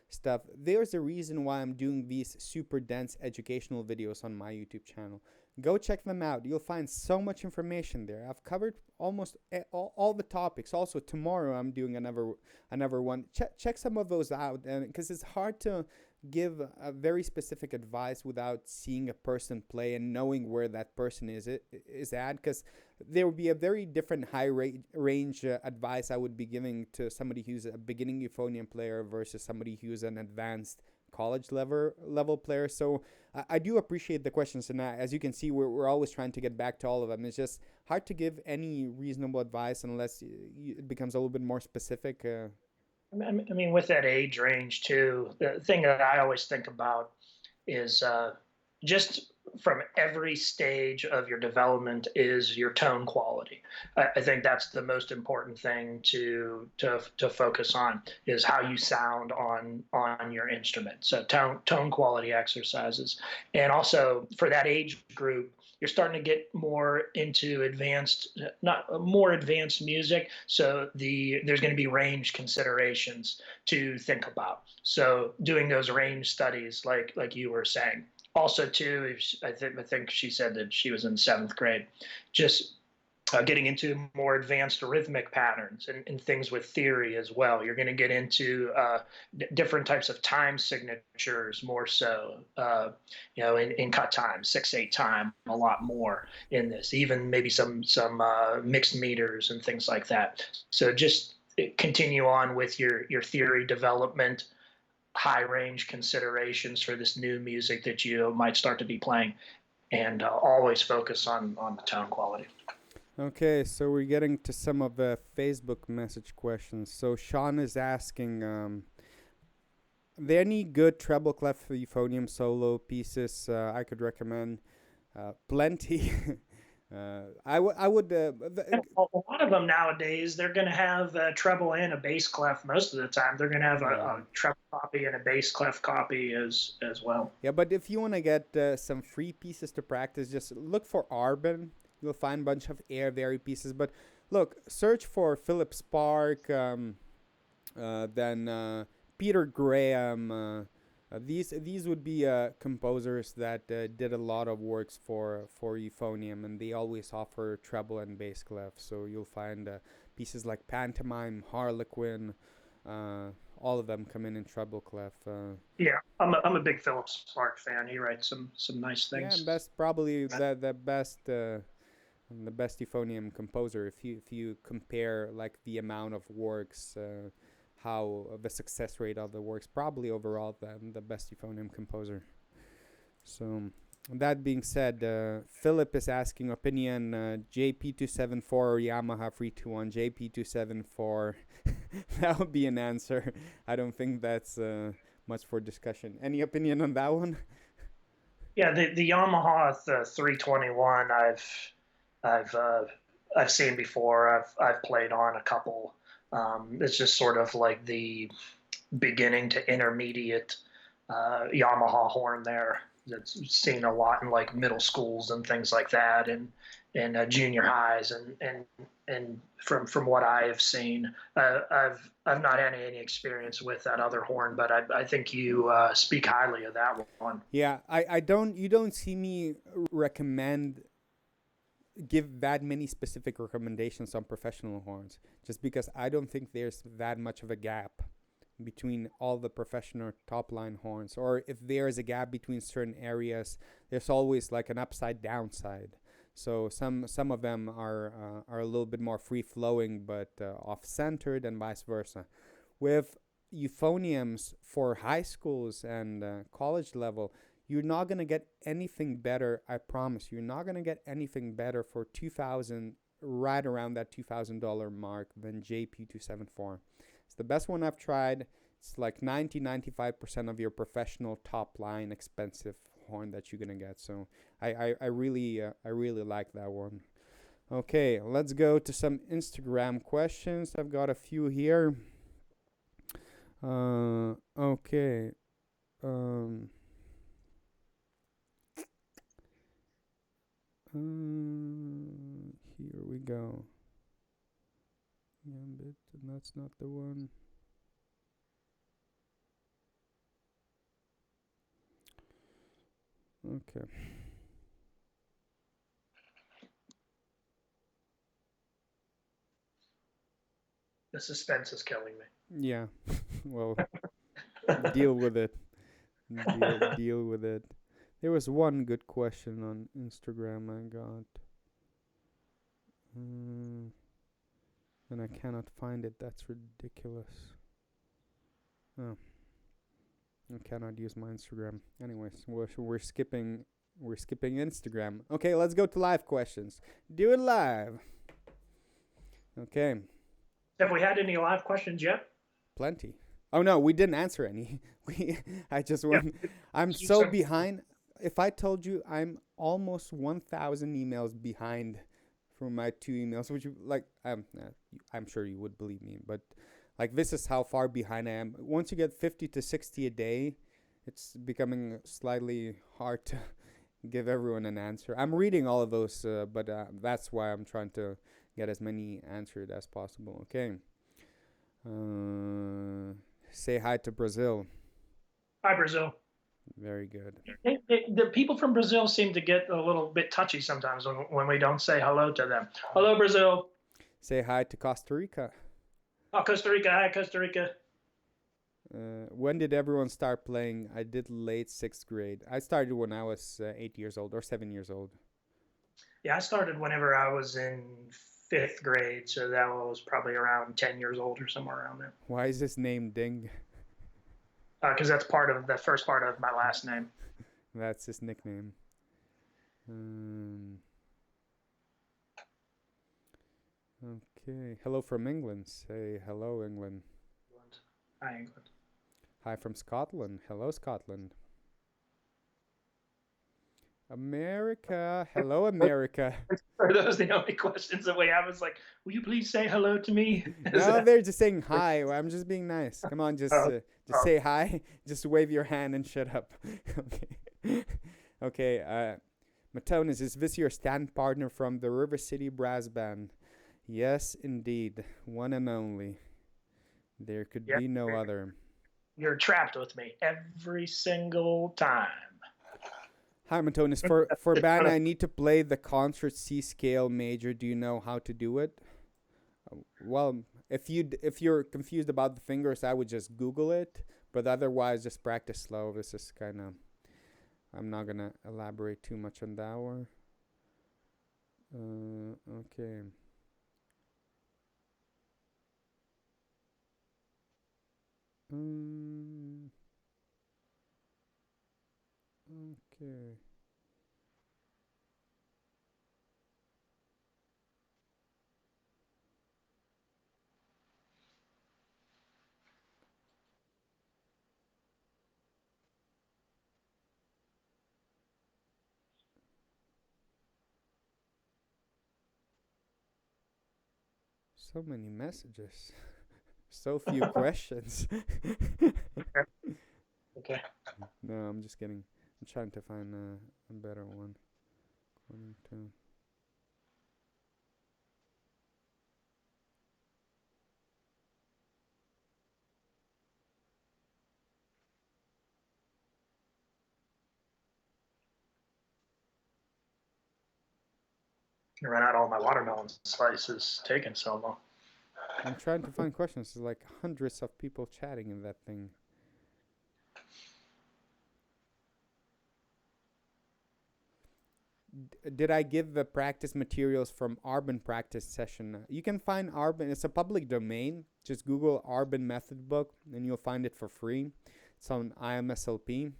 stuff. There's a reason why I'm doing these super dense educational videos on my YouTube channel. Go check them out. You'll find so much information there. I've covered almost all the topics. Also, tomorrow I'm doing another one. Check some of those out, because it's hard to give a very specific advice without seeing a person play and knowing where that person is at, because there would be a very different high range advice I would be giving to somebody who's a beginning euphonium player versus somebody who's an advanced college level player. So I do appreciate the questions, and as you can see, we're always trying to get back to all of them. It's just hard to give any reasonable advice unless it becomes a little bit more specific. I mean, with that age range too, the thing that I always think about is just from every stage of your development is your tone quality. I think that's the most important thing to focus on is how you sound on your instrument. So tone quality exercises, and also for that age group, you're starting to get more into advanced, not more advanced music. So there's going to be range considerations to think about. So doing those range studies, like you were saying, also too, I think she said that she was in seventh grade, just getting into more advanced rhythmic patterns and things with theory as well. You're going to get into different types of time signatures more so, in cut time, 6/8 time, a lot more in this, even maybe some mixed meters and things like that. So just continue on with your theory development, high range considerations for this new music that you might start to be playing, and always focus on the tone quality. Okay, so we're getting to some of the Facebook message questions. So Sean is asking, are there any good treble clef euphonium solo pieces I could recommend? Plenty. I would. A lot of them nowadays, they're going to have a treble and a bass clef. Most of the time, they're going to have a treble copy and a bass clef copy as well. Yeah, but if you want to get some free pieces to practice, just look for Arbin. You'll find a bunch of air vary pieces. But look, search for Philip Spark, then Peter Graham. These would be composers that did a lot of works for euphonium, and they always offer treble and bass clef. So you'll find pieces like Pantomime, Harlequin, all of them come in treble clef. Yeah, I'm a big Philip Spark fan. He writes some nice things. Yeah, probably the best euphonium composer. If you compare like the amount of works. How the success rate of the works, probably overall the best euphonium composer. So that being said, Philip is asking opinion, JP274 or Yamaha 321. JP274. That would be an answer. I don't think that's much for discussion. Any opinion on that one? Yeah, the Yamaha 321 I've seen before. I've played on a couple. It's just sort of like the beginning to intermediate Yamaha horn there. That's seen a lot in like middle schools and things like that, and junior highs, and from what I have seen, I've not had any experience with that other horn, but I think you speak highly of that one. Yeah, you don't see me give that many specific recommendations on professional horns, just because I don't think there's that much of a gap between all the professional top line horns, or if there is a gap between certain areas, there's always like an upside downside. So some of them are a little bit more free flowing, but off centered, and vice versa. With euphoniums for high schools and college level, you're not going to get anything better, I promise. You're not going to get anything better for $2,000, right around that $2,000 mark, than JP274. It's the best one I've tried. It's like 95% of your professional top line expensive horn that you're going to get. So I really like that one. Okay, let's go to some Instagram questions. I've got a few here. Okay. Here we go. Gambit, and that's not the one. Okay. The suspense is killing me. Yeah. Well, deal with it. Deal with it. There was one good question on Instagram I got. And I cannot find it. That's ridiculous. Oh. I cannot use my Instagram. Anyways, we're skipping Instagram. Okay, let's go to live questions. Do it live. Okay. Have we had any live questions yet? plenty. Oh no, we didn't answer any. I just went. I'm so behind. If I told you I'm almost 1,000 emails behind from my 2 emails, which I'm sure you would believe me, but like this is how far behind I am. Once you get 50 to 60 a day, it's becoming slightly hard to give everyone an answer. I'm reading all of those, but that's why I'm trying to get as many answered as possible. Okay. Say hi to Brazil. Hi, Brazil. Very good. The people from Brazil seem to get a little bit touchy sometimes when we don't say hello to them. Hello, Brazil. Say hi to Costa Rica. Oh, Costa Rica. Hi, Costa Rica. When did everyone start playing? I did late 6th grade. I started when I was 8 years old or 7 years old. Yeah, I started whenever I was in 5th grade, so that was probably around 10 years old or somewhere around there. Why is his name Ding? Because that's part of the first part of my last name. That's his nickname. Okay. Hello from England. Say hello, England. Hi, England. Hi from Scotland. Hello, Scotland. America. Hello, America. Are those the only questions that we have? It's like, will you please say hello to me? No, they're just saying hi. I'm just being nice. Come on, just say hi. Just wave your hand and shut up. Okay. Okay. Matonizz, is this your stand partner from the River City Brass Band? Yes, indeed. One and only. There could be no other. You're trapped with me every single time. Hi, Matonizz. For band, I need to play the concert C scale major. Do you know how to do it? Well, if you're confused about the fingers, I would just Google it. But otherwise, just practice slow. This is kind of. I'm not gonna elaborate too much on that one. Okay. Okay. So many messages. So few questions. Okay. No, I'm just kidding. I'm trying to find a better one. I ran out all my watermelon slices. Taking so long. I'm trying to find questions. There's like hundreds of people chatting in that thing. Did I give the practice materials from Arbin practice session? You can find Arbin. It's a public domain. Just Google Arbin method book and you'll find it for free. It's on IMSLP.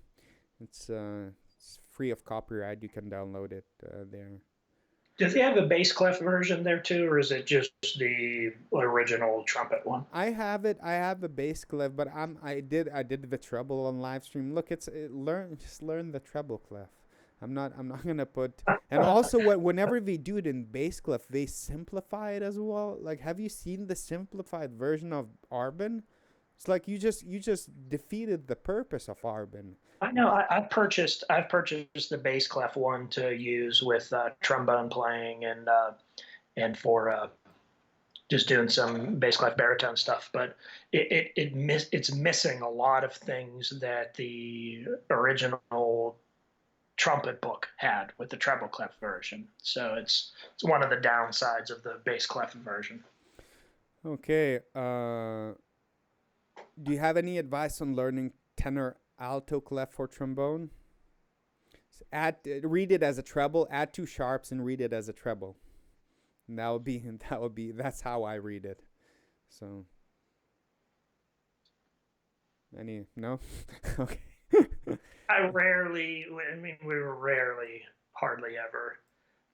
It's free of copyright. You can download it there. Does he have a bass clef version there too, or is it just the original trumpet one? I have it. I have a bass clef, but I did the treble on live stream. Look, just learn the treble clef. I'm not gonna put. And also, whenever they do it in bass clef, they simplify it as well. Like, have you seen the simplified version of Arbin? It's like you just defeated the purpose of Arbin. I know. I've purchased the bass clef one to use with trombone playing and for just doing some bass clef baritone stuff. But it's missing a lot of things that the original trumpet book had with the treble clef version. So it's one of the downsides of the bass clef version. Okay. Do you have any advice on learning tenor alto clef for trombone? Read it as a treble, add 2 sharps and read it as a treble. And that's how I read it. So no? Okay. We were rarely, hardly ever.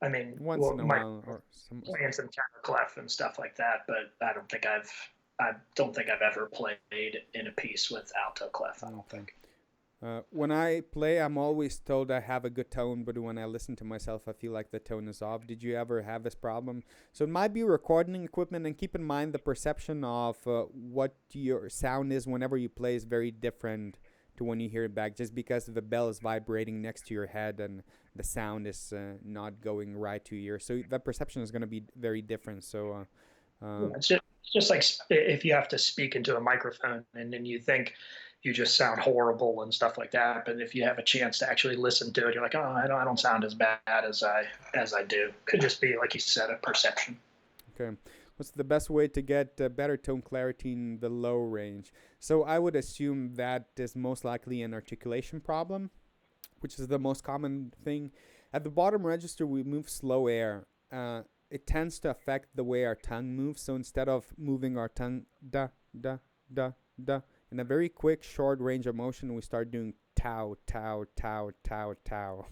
I mean, once in a while or playing some tenor clef and stuff like that, but I don't think I've I don't think I've ever played in a piece with alto clef. I don't think. When I play, I'm always told I have a good tone, but when I listen to myself, I feel like the tone is off. Did you ever have this problem? So it might be recording equipment, and keep in mind the perception of what your sound is whenever you play is very different to when you hear it back, just because the bell is vibrating next to your head and the sound is not going right to your ear. So the perception is going to be very different. So it's just like if you have to speak into a microphone and then you think you just sound horrible and stuff like that. But if you have a chance to actually listen to it, you're like, oh, I don't sound as bad as I do. Could just be, like you said, a perception. Okay. What's the best way to get better tone clarity in the low range? So I would assume that is most likely an articulation problem, which is the most common thing. At the bottom register, we move slow air. It tends to affect the way our tongue moves. So instead of moving our tongue da, da, da, da, in a very quick, short range of motion, we start doing tau, tau, tau, tau, tau.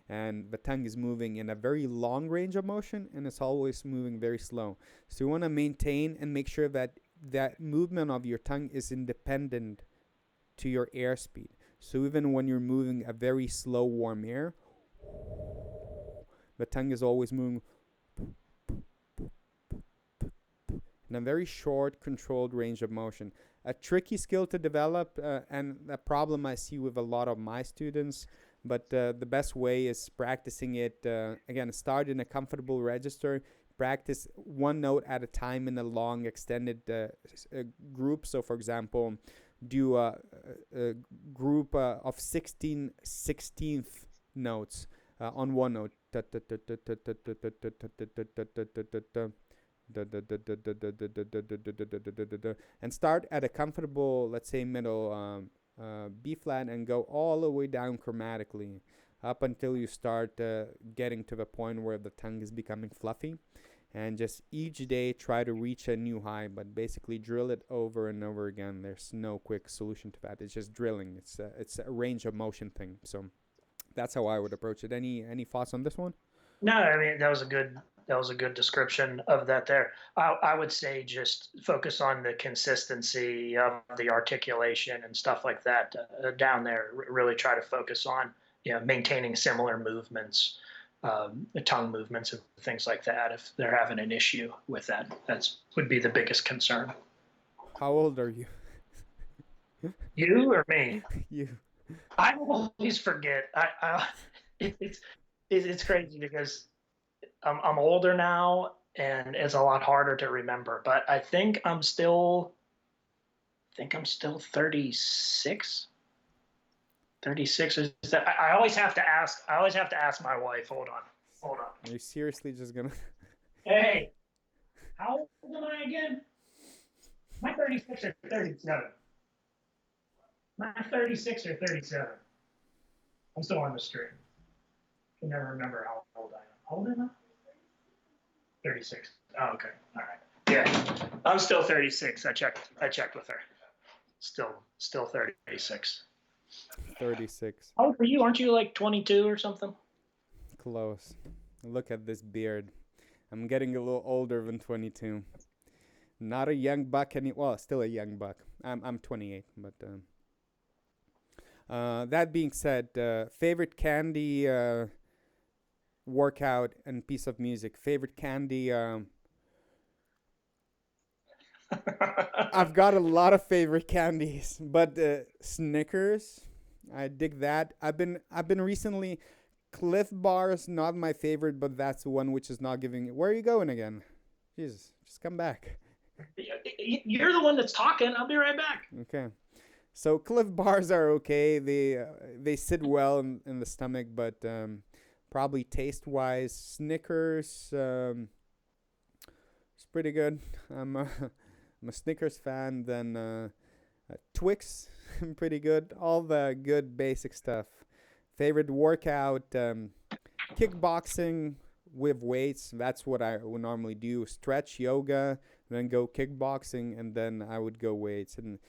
And the tongue is moving in a very long range of motion, and it's always moving very slow. So you want to maintain and make sure that that movement of your tongue is independent to your airspeed. So even when you're moving a very slow, warm air, the tongue is always moving in a very short, controlled range of motion. A tricky skill to develop, and a problem I see with a lot of my students, but the best way is practicing it. Again, start in a comfortable register, practice one note at a time in a long, extended group. So, for example, do a group of 16 16th notes on one note. And start at a comfortable, let's say, middle B flat, and go all the way down chromatically up until you start getting to the point where the tongue is becoming fluffy. And just each day try to reach a new high, but basically drill it over and over again. There's no quick solution to that. It's just drilling. It's a range of motion thing. So that's how I would approach it. Any thoughts on this one? No, I mean that was a good description of that there. I would say just focus on the consistency of the articulation and stuff like that down there. Really try to focus on maintaining similar movements, tongue movements and things like that. If they're having an issue with that, would be the biggest concern. How old are you? You or me? You. I always forget. It's crazy because I'm older now and it's a lot harder to remember. But I think I'm still 36. 36 is that? I always have to ask. I always have to ask my wife. Hold on. Are you seriously just gonna? Hey, how old am I again? Am I 36 or 37? Am I 36 or 37? I'm still on the stream. I can never remember how old I am. How old am I? 36. Oh, okay. All right. Yeah, I'm still 36. I checked with her. Still 36. 36. How old are you? Aren't you like 22 or something? Close. Look at this beard. I'm getting a little older than 22. Not a young buck well, still a young buck. I'm 28, but that being said, favorite candy, workout, and piece of music. Favorite candy. I've got a lot of favorite candies, but Snickers, I dig that. I've been recently. Cliff Bars, not my favorite, but that's the one which is not giving. Where are you going again? Jesus, just come back. You're the one that's talking. I'll be right back. Okay. So Cliff Bars are okay. They sit well in the stomach, but probably taste-wise, Snickers, it's pretty good. I'm a Snickers fan. Then Twix, pretty good. All the good basic stuff. Favorite workout, kickboxing with weights. That's what I would normally do. Stretch, yoga, then go kickboxing, and then I would go weights. And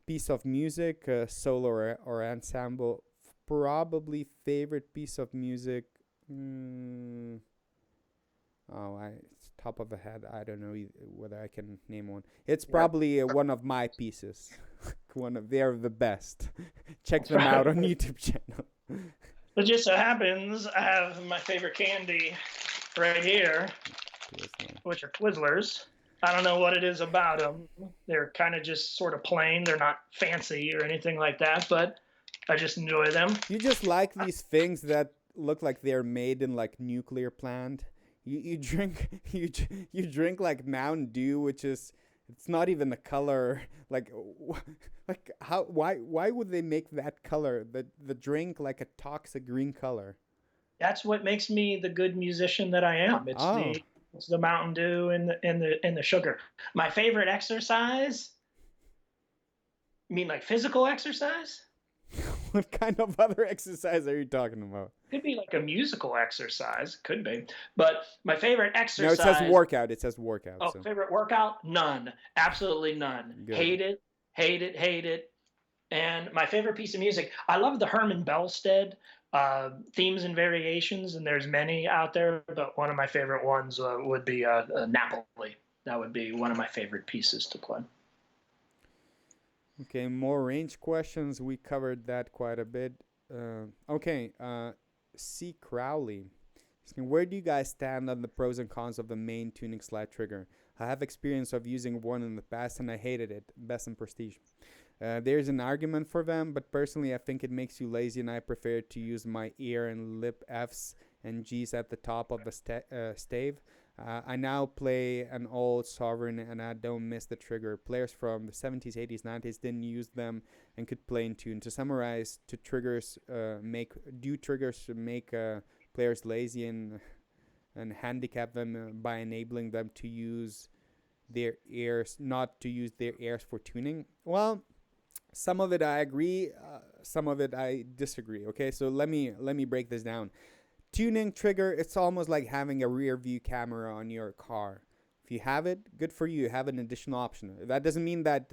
piece of music, solo or ensemble. Probably favorite piece of music. It's top of the head. I don't know whether I can name one. It's probably one of my pieces. They're the best. Check them out on YouTube channel. It just so happens I have my favorite candy right here, which are Twizzlers. I don't know what it is about them. They're kind of just sort of plain. They're not fancy or anything like that, but I just enjoy them. You just like these things that look like they're made in like nuclear plant. You drink you drink like Mountain Dew, which is, it's not even the color. Like how why would they make that color, the drink, like a toxic green color? That's what makes me the good musician that I am. It's the Mountain Dew and the sugar. My favorite exercise? You mean like physical exercise? What kind of other exercise are you talking about? Could be like a musical exercise. Could be. But my favorite exercise. No, it says workout. It says workout. Oh, so. Favorite workout? None. Absolutely none. Good. Hate it. And my favorite piece of music, I love the Herman Belstead themes and variations, and there's many out there, but one of my favorite ones would be Napoli. That would be one of my favorite pieces to play. Okay, more range questions. We covered that quite a bit. C. Crowley. Where do you guys stand on the pros and cons of the main tuning slide trigger? I have experience of using one in the past and I hated it. Best in Prestige. There's an argument for them, but personally I think it makes you lazy and I prefer to use my ear and lip Fs and Gs at the top of the stave. I now play an old Sovereign and I don't miss the trigger. Players from the 70s, 80s, 90s didn't use them and could play in tune. To summarize, triggers make players lazy and handicap them by enabling them to use their ears, not to use their ears for tuning. Well, some of it I agree, some of it I disagree. Okay, so let me break this down. Tuning trigger, it's almost like having a rear view camera on your car. If you have it, good for you. You have an additional option. That doesn't mean that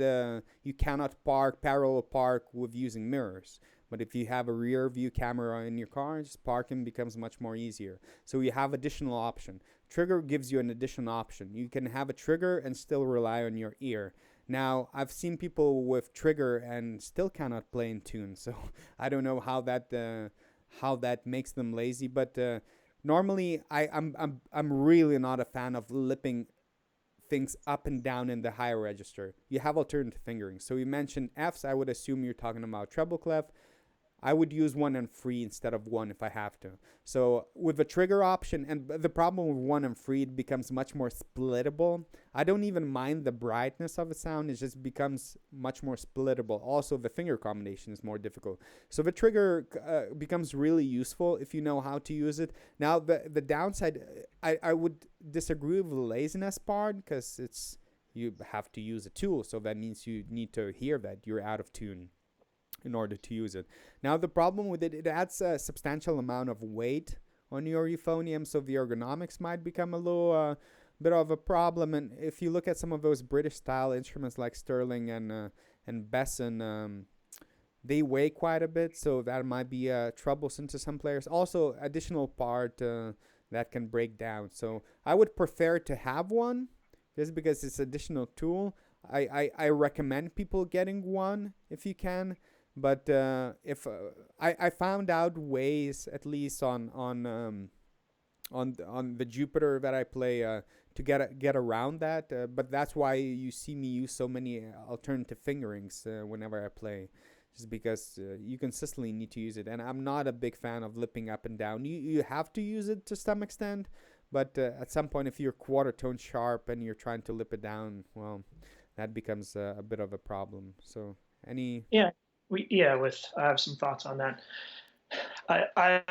you cannot parallel park with using mirrors. But if you have a rear view camera in your car, just parking becomes much more easier. So you have additional option. Trigger gives you an additional option. You can have a trigger and still rely on your ear. Now, I've seen people with trigger and still cannot play in tune. So I don't know how that makes them lazy. But normally, I'm really not a fan of lipping things up and down in the higher register. You have alternative fingering. So you mentioned Fs. I would assume you're talking about treble clef. I would use 1 and 3 instead of 1 if I have to. So with a trigger option, and the problem with 1 and 3, it becomes much more splittable. I don't even mind the brightness of the sound. It just becomes much more splittable. Also, the finger combination is more difficult. So the trigger becomes really useful if you know how to use it. Now, the downside, I would disagree with the laziness part because you have to use a tool. So that means you need to hear that you're out of tune in order to use it. Now the problem with it adds a substantial amount of weight on your euphonium, so the ergonomics might become a little bit of a problem. And if you look at some of those British style instruments like Sterling and Besson, they weigh quite a bit, so that might be troublesome to some players. Also, additional part that can break down. So I would prefer to have one just because it's additional tool. I recommend people getting one if you can. But if I found out ways, at least on the Jupiter that I play, to get around that. But that's why you see me use so many alternative fingerings whenever I play, just because you consistently need to use it. And I'm not a big fan of lipping up and down. You have to use it to some extent, but at some point, if you're quarter tone sharp and you're trying to lip it down, well, that becomes a bit of a problem. So I have some thoughts on that. I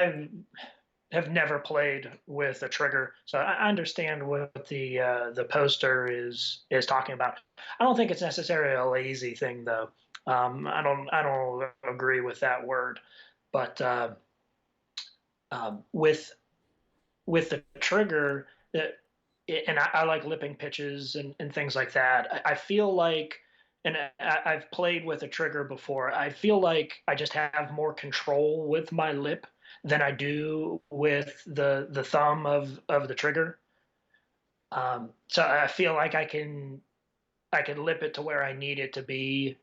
have never played with a trigger, so I understand what the poster is talking about. I don't think it's necessarily a lazy thing, though. I don't agree with that word, but with the trigger, and I like lipping pitches and things like that. I feel like. And I've played with a trigger before. I feel like I just have more control with my lip than I do with the thumb of the trigger. So I feel like I can lip it to where I need it to be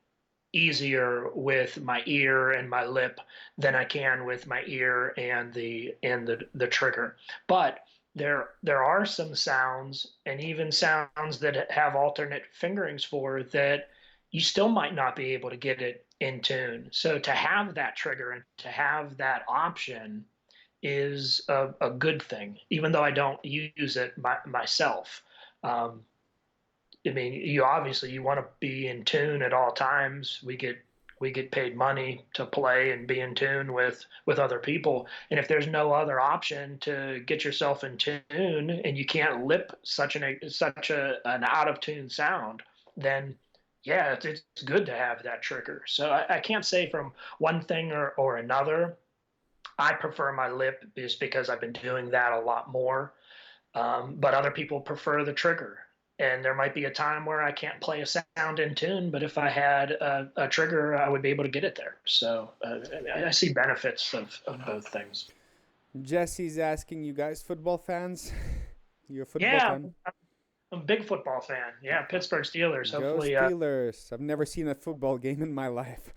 easier with my ear and my lip than I can with my ear and the trigger. But there are some sounds and even sounds that have alternate fingerings for that you still might not be able to get it in tune. So to have that trigger and to have that option is a good thing, even though I don't use it myself. Um, I mean, you want to be in tune at all times. We get paid money to play and be in tune with other people. And if there's no other option to get yourself in tune, and you can't lip such an out of tune sound, then yeah, it's good to have that trigger. So I can't say from one thing or another. I prefer my lip just because I've been doing that a lot more. But other people prefer the trigger. And there might be a time where I can't play a sound in tune, but if I had a trigger, I would be able to get it there. So I see benefits of both things. Jesse's asking, you guys football fans? You a football Yeah, fan? I'm a big football fan. Yeah, Pittsburgh Steelers. Go Hopefully, Steelers. I've never seen a football game in my life.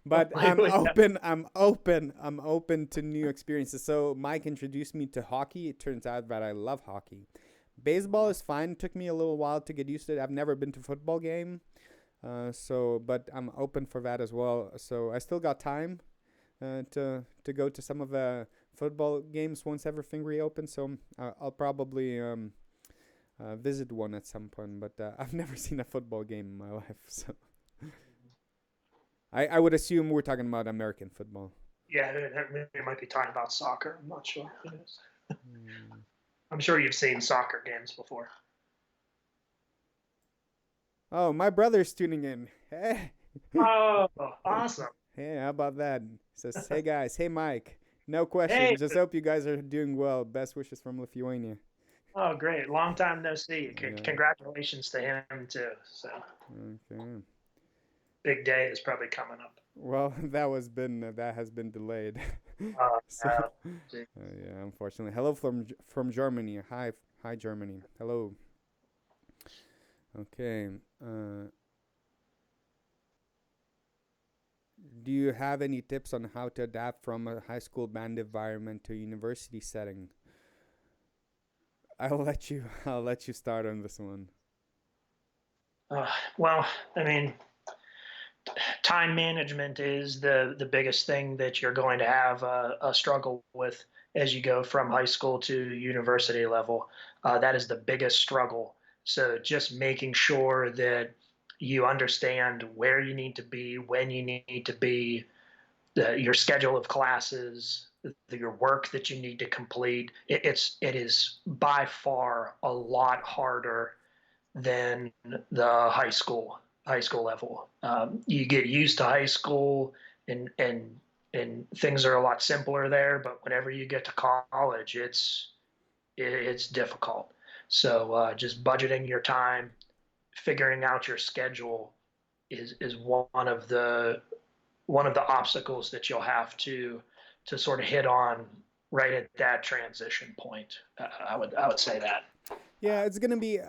But hopefully I'm open to new experiences. So Mike introduced me to hockey. It turns out that I love hockey. Baseball is fine. It took me a little while to get used to it. I've never been to a football game. But I'm open for that as well. So I still got time to go to some of the football games once everything reopens. So I'll probably visit one at some point. But I've never seen a football game in my life. So I would assume we're talking about American football. yeah, we might be talking about soccer. I'm not sure. Hmm. I'm sure you've seen soccer games before. Oh, my brother's tuning in. Hey. Oh, awesome. Hey, how about that? He says, hey guys, hey Mike. No question. Hey, Just hope you guys are doing well. Best wishes from Lithuania. oh, great. Long time no see. Yeah. Congratulations to him, too. So, Okay. big day is probably coming up. Well, that has been delayed. So, Uh, yeah, unfortunately. Hello from Germany. Hi Germany. Hello. Okay. Do you have any tips on how to adapt from a high school band environment to a university setting? I'll let you start on this one. well, I mean, time management is the biggest thing that you're going to have a struggle with as you go from high school to university level. That is the biggest struggle. So just making sure that you understand where you need to be, when you need to be, your schedule of classes, your work that you need to complete. It is by far a lot harder than the high school level. You get used to high school, and things are a lot simpler there. But whenever you get to college, it's difficult. So just budgeting your time, figuring out your schedule is one of the obstacles that you'll have to sort of hit on right at that transition point. I would say that. Yeah, it's gonna be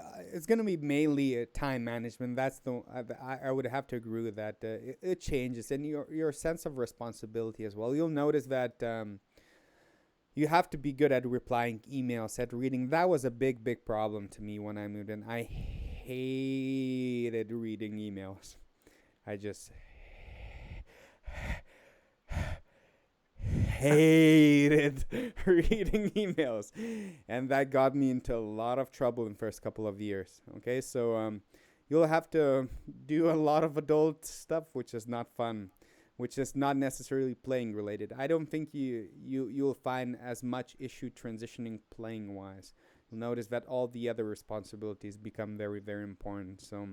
mainly time management. That's I would have to agree with that. It changes, and your sense of responsibility as well. You'll notice that you have to be good at replying emails, at reading. That was a big problem to me when I moved in. I hated reading emails. I just hated reading emails, and that got me into a lot of trouble in the first couple of years. Okay, so you'll have to do a lot of adult stuff, which is not fun, which is not necessarily playing related. I don't think you'll find as much issue transitioning playing wise. You'll notice that all the other responsibilities become very important. So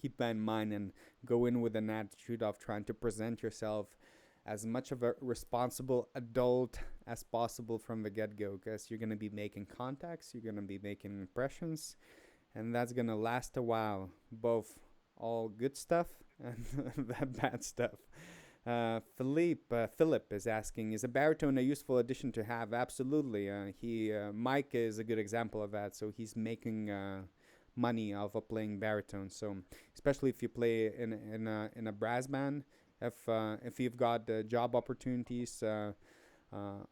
keep that in mind and go in with an attitude of trying to present yourself as much of a responsible adult as possible from the get-go, because you're going to be making contacts, you're going to be making impressions, and that's going to last a while, both all good stuff and that bad stuff. Philip is asking, is a baritone a useful addition to have? Absolutely. Mike is a good example of that. So he's making money off of playing baritone. So especially if you play in a brass band, if you've got job opportunities,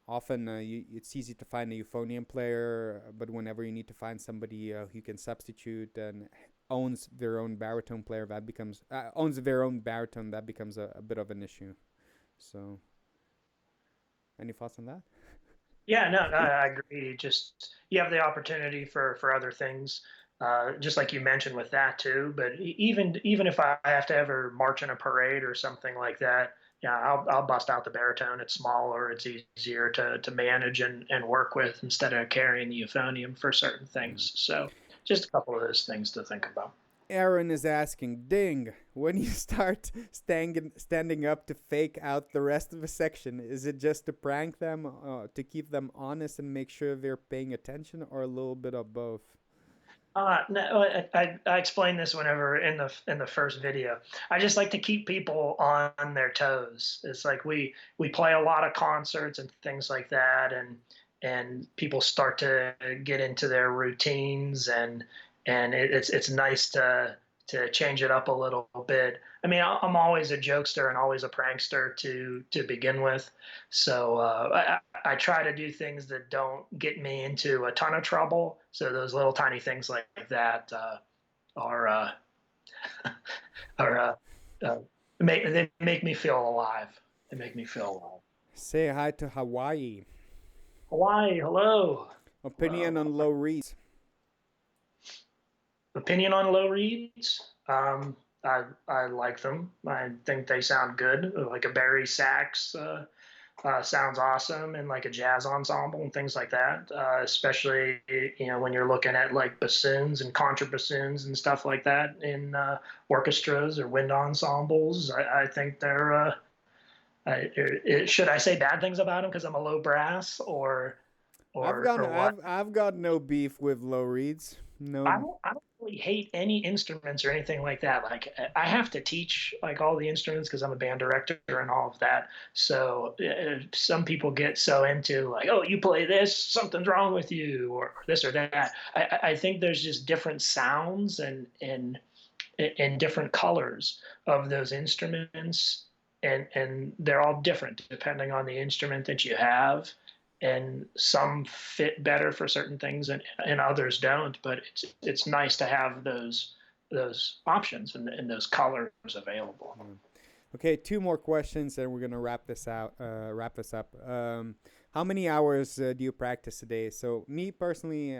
often it's easy to find a euphonium player, but whenever you need to find somebody who can substitute and owns their own baritone player, that becomes owns their own baritone, that becomes a bit of an issue. So, any thoughts on that? Yeah, no, I agree. Just you have the opportunity for other things, just like you mentioned with that too. But even if I have to ever march in a parade or something like that, yeah, I'll bust out the baritone. It's smaller, it's easier to manage and work with instead of carrying the euphonium for certain things. So just a couple of those things to think about. Aaron is asking, Ding, when you start standing up to fake out the rest of the section, is it just to prank them, to keep them honest and make sure they're paying attention, or a little bit of both? No, I explained this whenever in the first video. I just like to keep people on their toes. It's like we play a lot of concerts and things like that, and people start to get into their routines, and it's nice to change it up a little bit. I mean, I'm always a jokester and always a prankster to begin with, so I try to do things that don't get me into a ton of trouble. So those little tiny things like that are are they make me feel alive. They make me feel alive. Say hi to Hawaii. Hawaii, hello. Opinion on low reeds. Opinion on low reeds? I like them. I think they sound good. Like a Barry sax sounds awesome, and like a jazz ensemble and things like that. Especially when you're looking at like bassoons and contrabassoons and stuff like that in orchestras or wind ensembles. I think they're. Should I say bad things about them because I'm a low brass or what? I've got no beef with low reeds. No. I don't really hate any instruments or anything like that. Like I have to teach like all the instruments because I'm a band director and all of that. So some people get so into like, oh, you play this, something's wrong with you, or this or that. I think there's just different sounds and different colors of those instruments, and they're all different depending on the instrument that you have, and some fit better for certain things and others don't. But it's nice to have those options and those colors available. Okay, two more questions, and we're gonna wrap this up. How many hours do you practice a day? So me personally,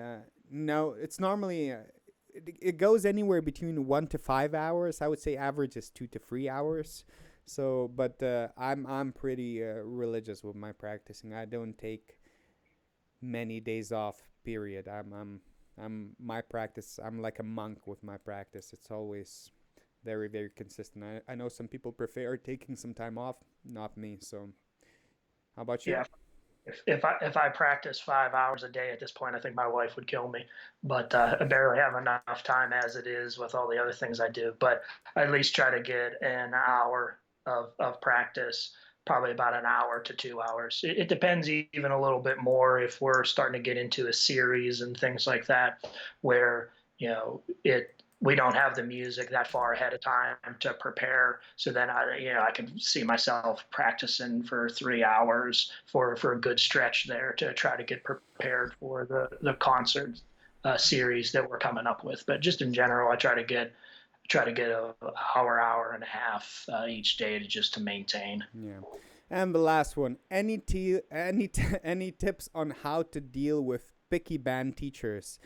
no, it's normally it goes anywhere between 1 to 5 hours. I would say average is 2 to 3 hours. So, but I'm pretty religious with my practicing. I don't take many days off. Period. I'm my practice. I'm like a monk with my practice. It's always very, very consistent. I know some people prefer taking some time off. Not me. So, how about you? Yeah. If I practice 5 hours a day at this point, I think my wife would kill me. But I barely have enough time as it is with all the other things I do. But I at least try to get an hour of practice, probably about an hour to 2 hours. It depends even a little bit more if we're starting to get into a series and things like that, where we don't have the music that far ahead of time to prepare. So then I can see myself practicing for 3 hours for a good stretch there to try to get prepared for the concert series that we're coming up with. But just in general, I try to get an hour and a half each day to maintain. Yeah. And the last one, any tips on how to deal with picky band teachers?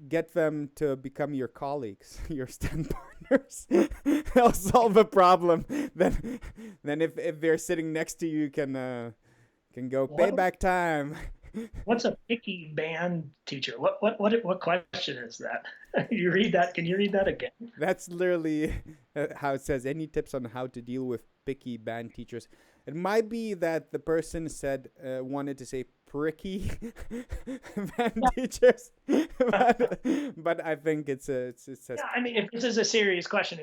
Get them to become your colleagues, your stand partners. They'll solve a problem. Then if they're sitting next to you, can go payback time. What's a picky band teacher? What question is that? You read that? Can you read that again? That's literally how it says. Any tips on how to deal with picky band teachers? It might be that the person wanted to say pricky band teachers, but I think it says. Yeah, I mean, if this is a serious question,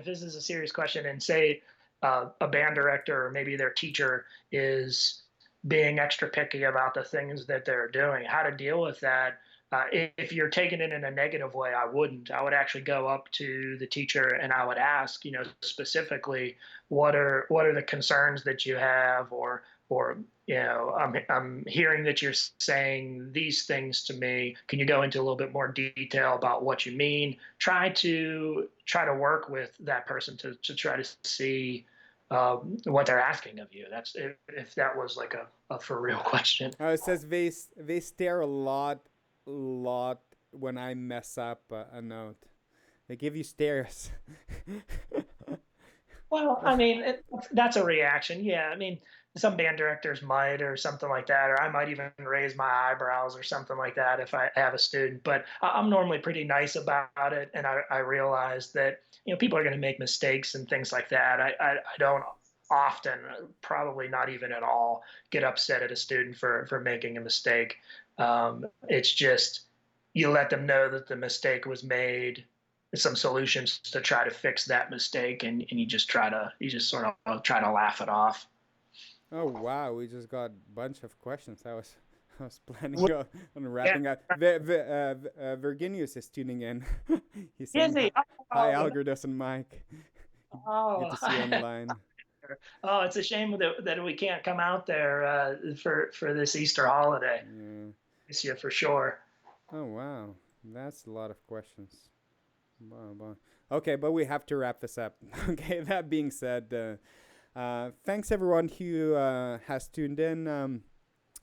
and say a band director or maybe their teacher is being extra picky about the things that they're doing. How to deal with that? If you're taking it in a negative way, I wouldn't. I would actually go up to the teacher and I would ask, specifically, what are the concerns that you have, or I'm hearing that you're saying these things to me. Can you go into a little bit more detail about what you mean? Try to work with that person to try to see what they're asking of you. That's if that was like a for real question. It says they stare a lot when I mess up a note. They give you stares. Well, I mean, that's a reaction. Yeah, I mean, some band directors might, or something like that, or I might even raise my eyebrows or something like that if I have a student. But I'm normally pretty nice about it, and I realize that people are going to make mistakes and things like that. I don't often, probably not even at all, get upset at a student for making a mistake. It's just you let them know that the mistake was made, some solutions to try to fix that mistake, and you just sort of try to laugh it off. Oh wow, we just got a bunch of questions. I was planning on Yeah. wrapping up. Virginius is tuning in. He's saying Izzy, hi, Algirdas and Mike. Good oh, to see you online. oh, it's a shame that we can't come out there for this Easter holiday. Yeah. Miss you for sure. Oh wow, that's a lot of questions. Wow. Okay, but we have to wrap this up. Okay, that being said, thanks everyone who has tuned in.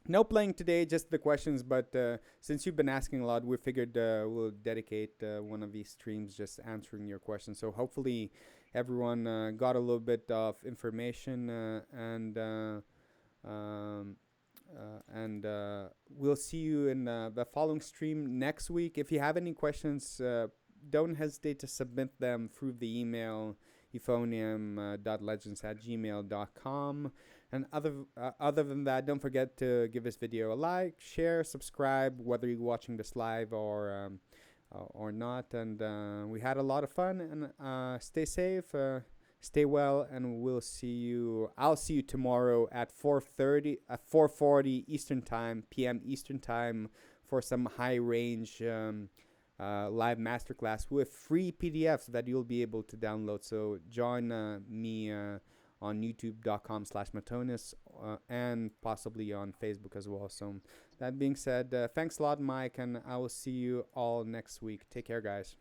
No playing today, just the questions. But since you've been asking a lot, we figured we'll dedicate one of these streams just answering your questions. So hopefully everyone got a little bit of information and we'll see you in the following stream next week. If you have any questions, don't hesitate to submit them through the email euphonium.legends@gmail.com. And other than that, don't forget to give this video a like, share, subscribe, whether you're watching this live or not. And we had a lot of fun. And stay safe, stay well, and we'll see you. I'll see you tomorrow at 4:40 Eastern Time, PM Eastern Time, for some high range live masterclass with free PDFs that you'll be able to download. So join me on youtube.com/Matonizz and possibly on Facebook as well. So that being said, thanks a lot, Mike, and I will see you all next week. Take care, guys.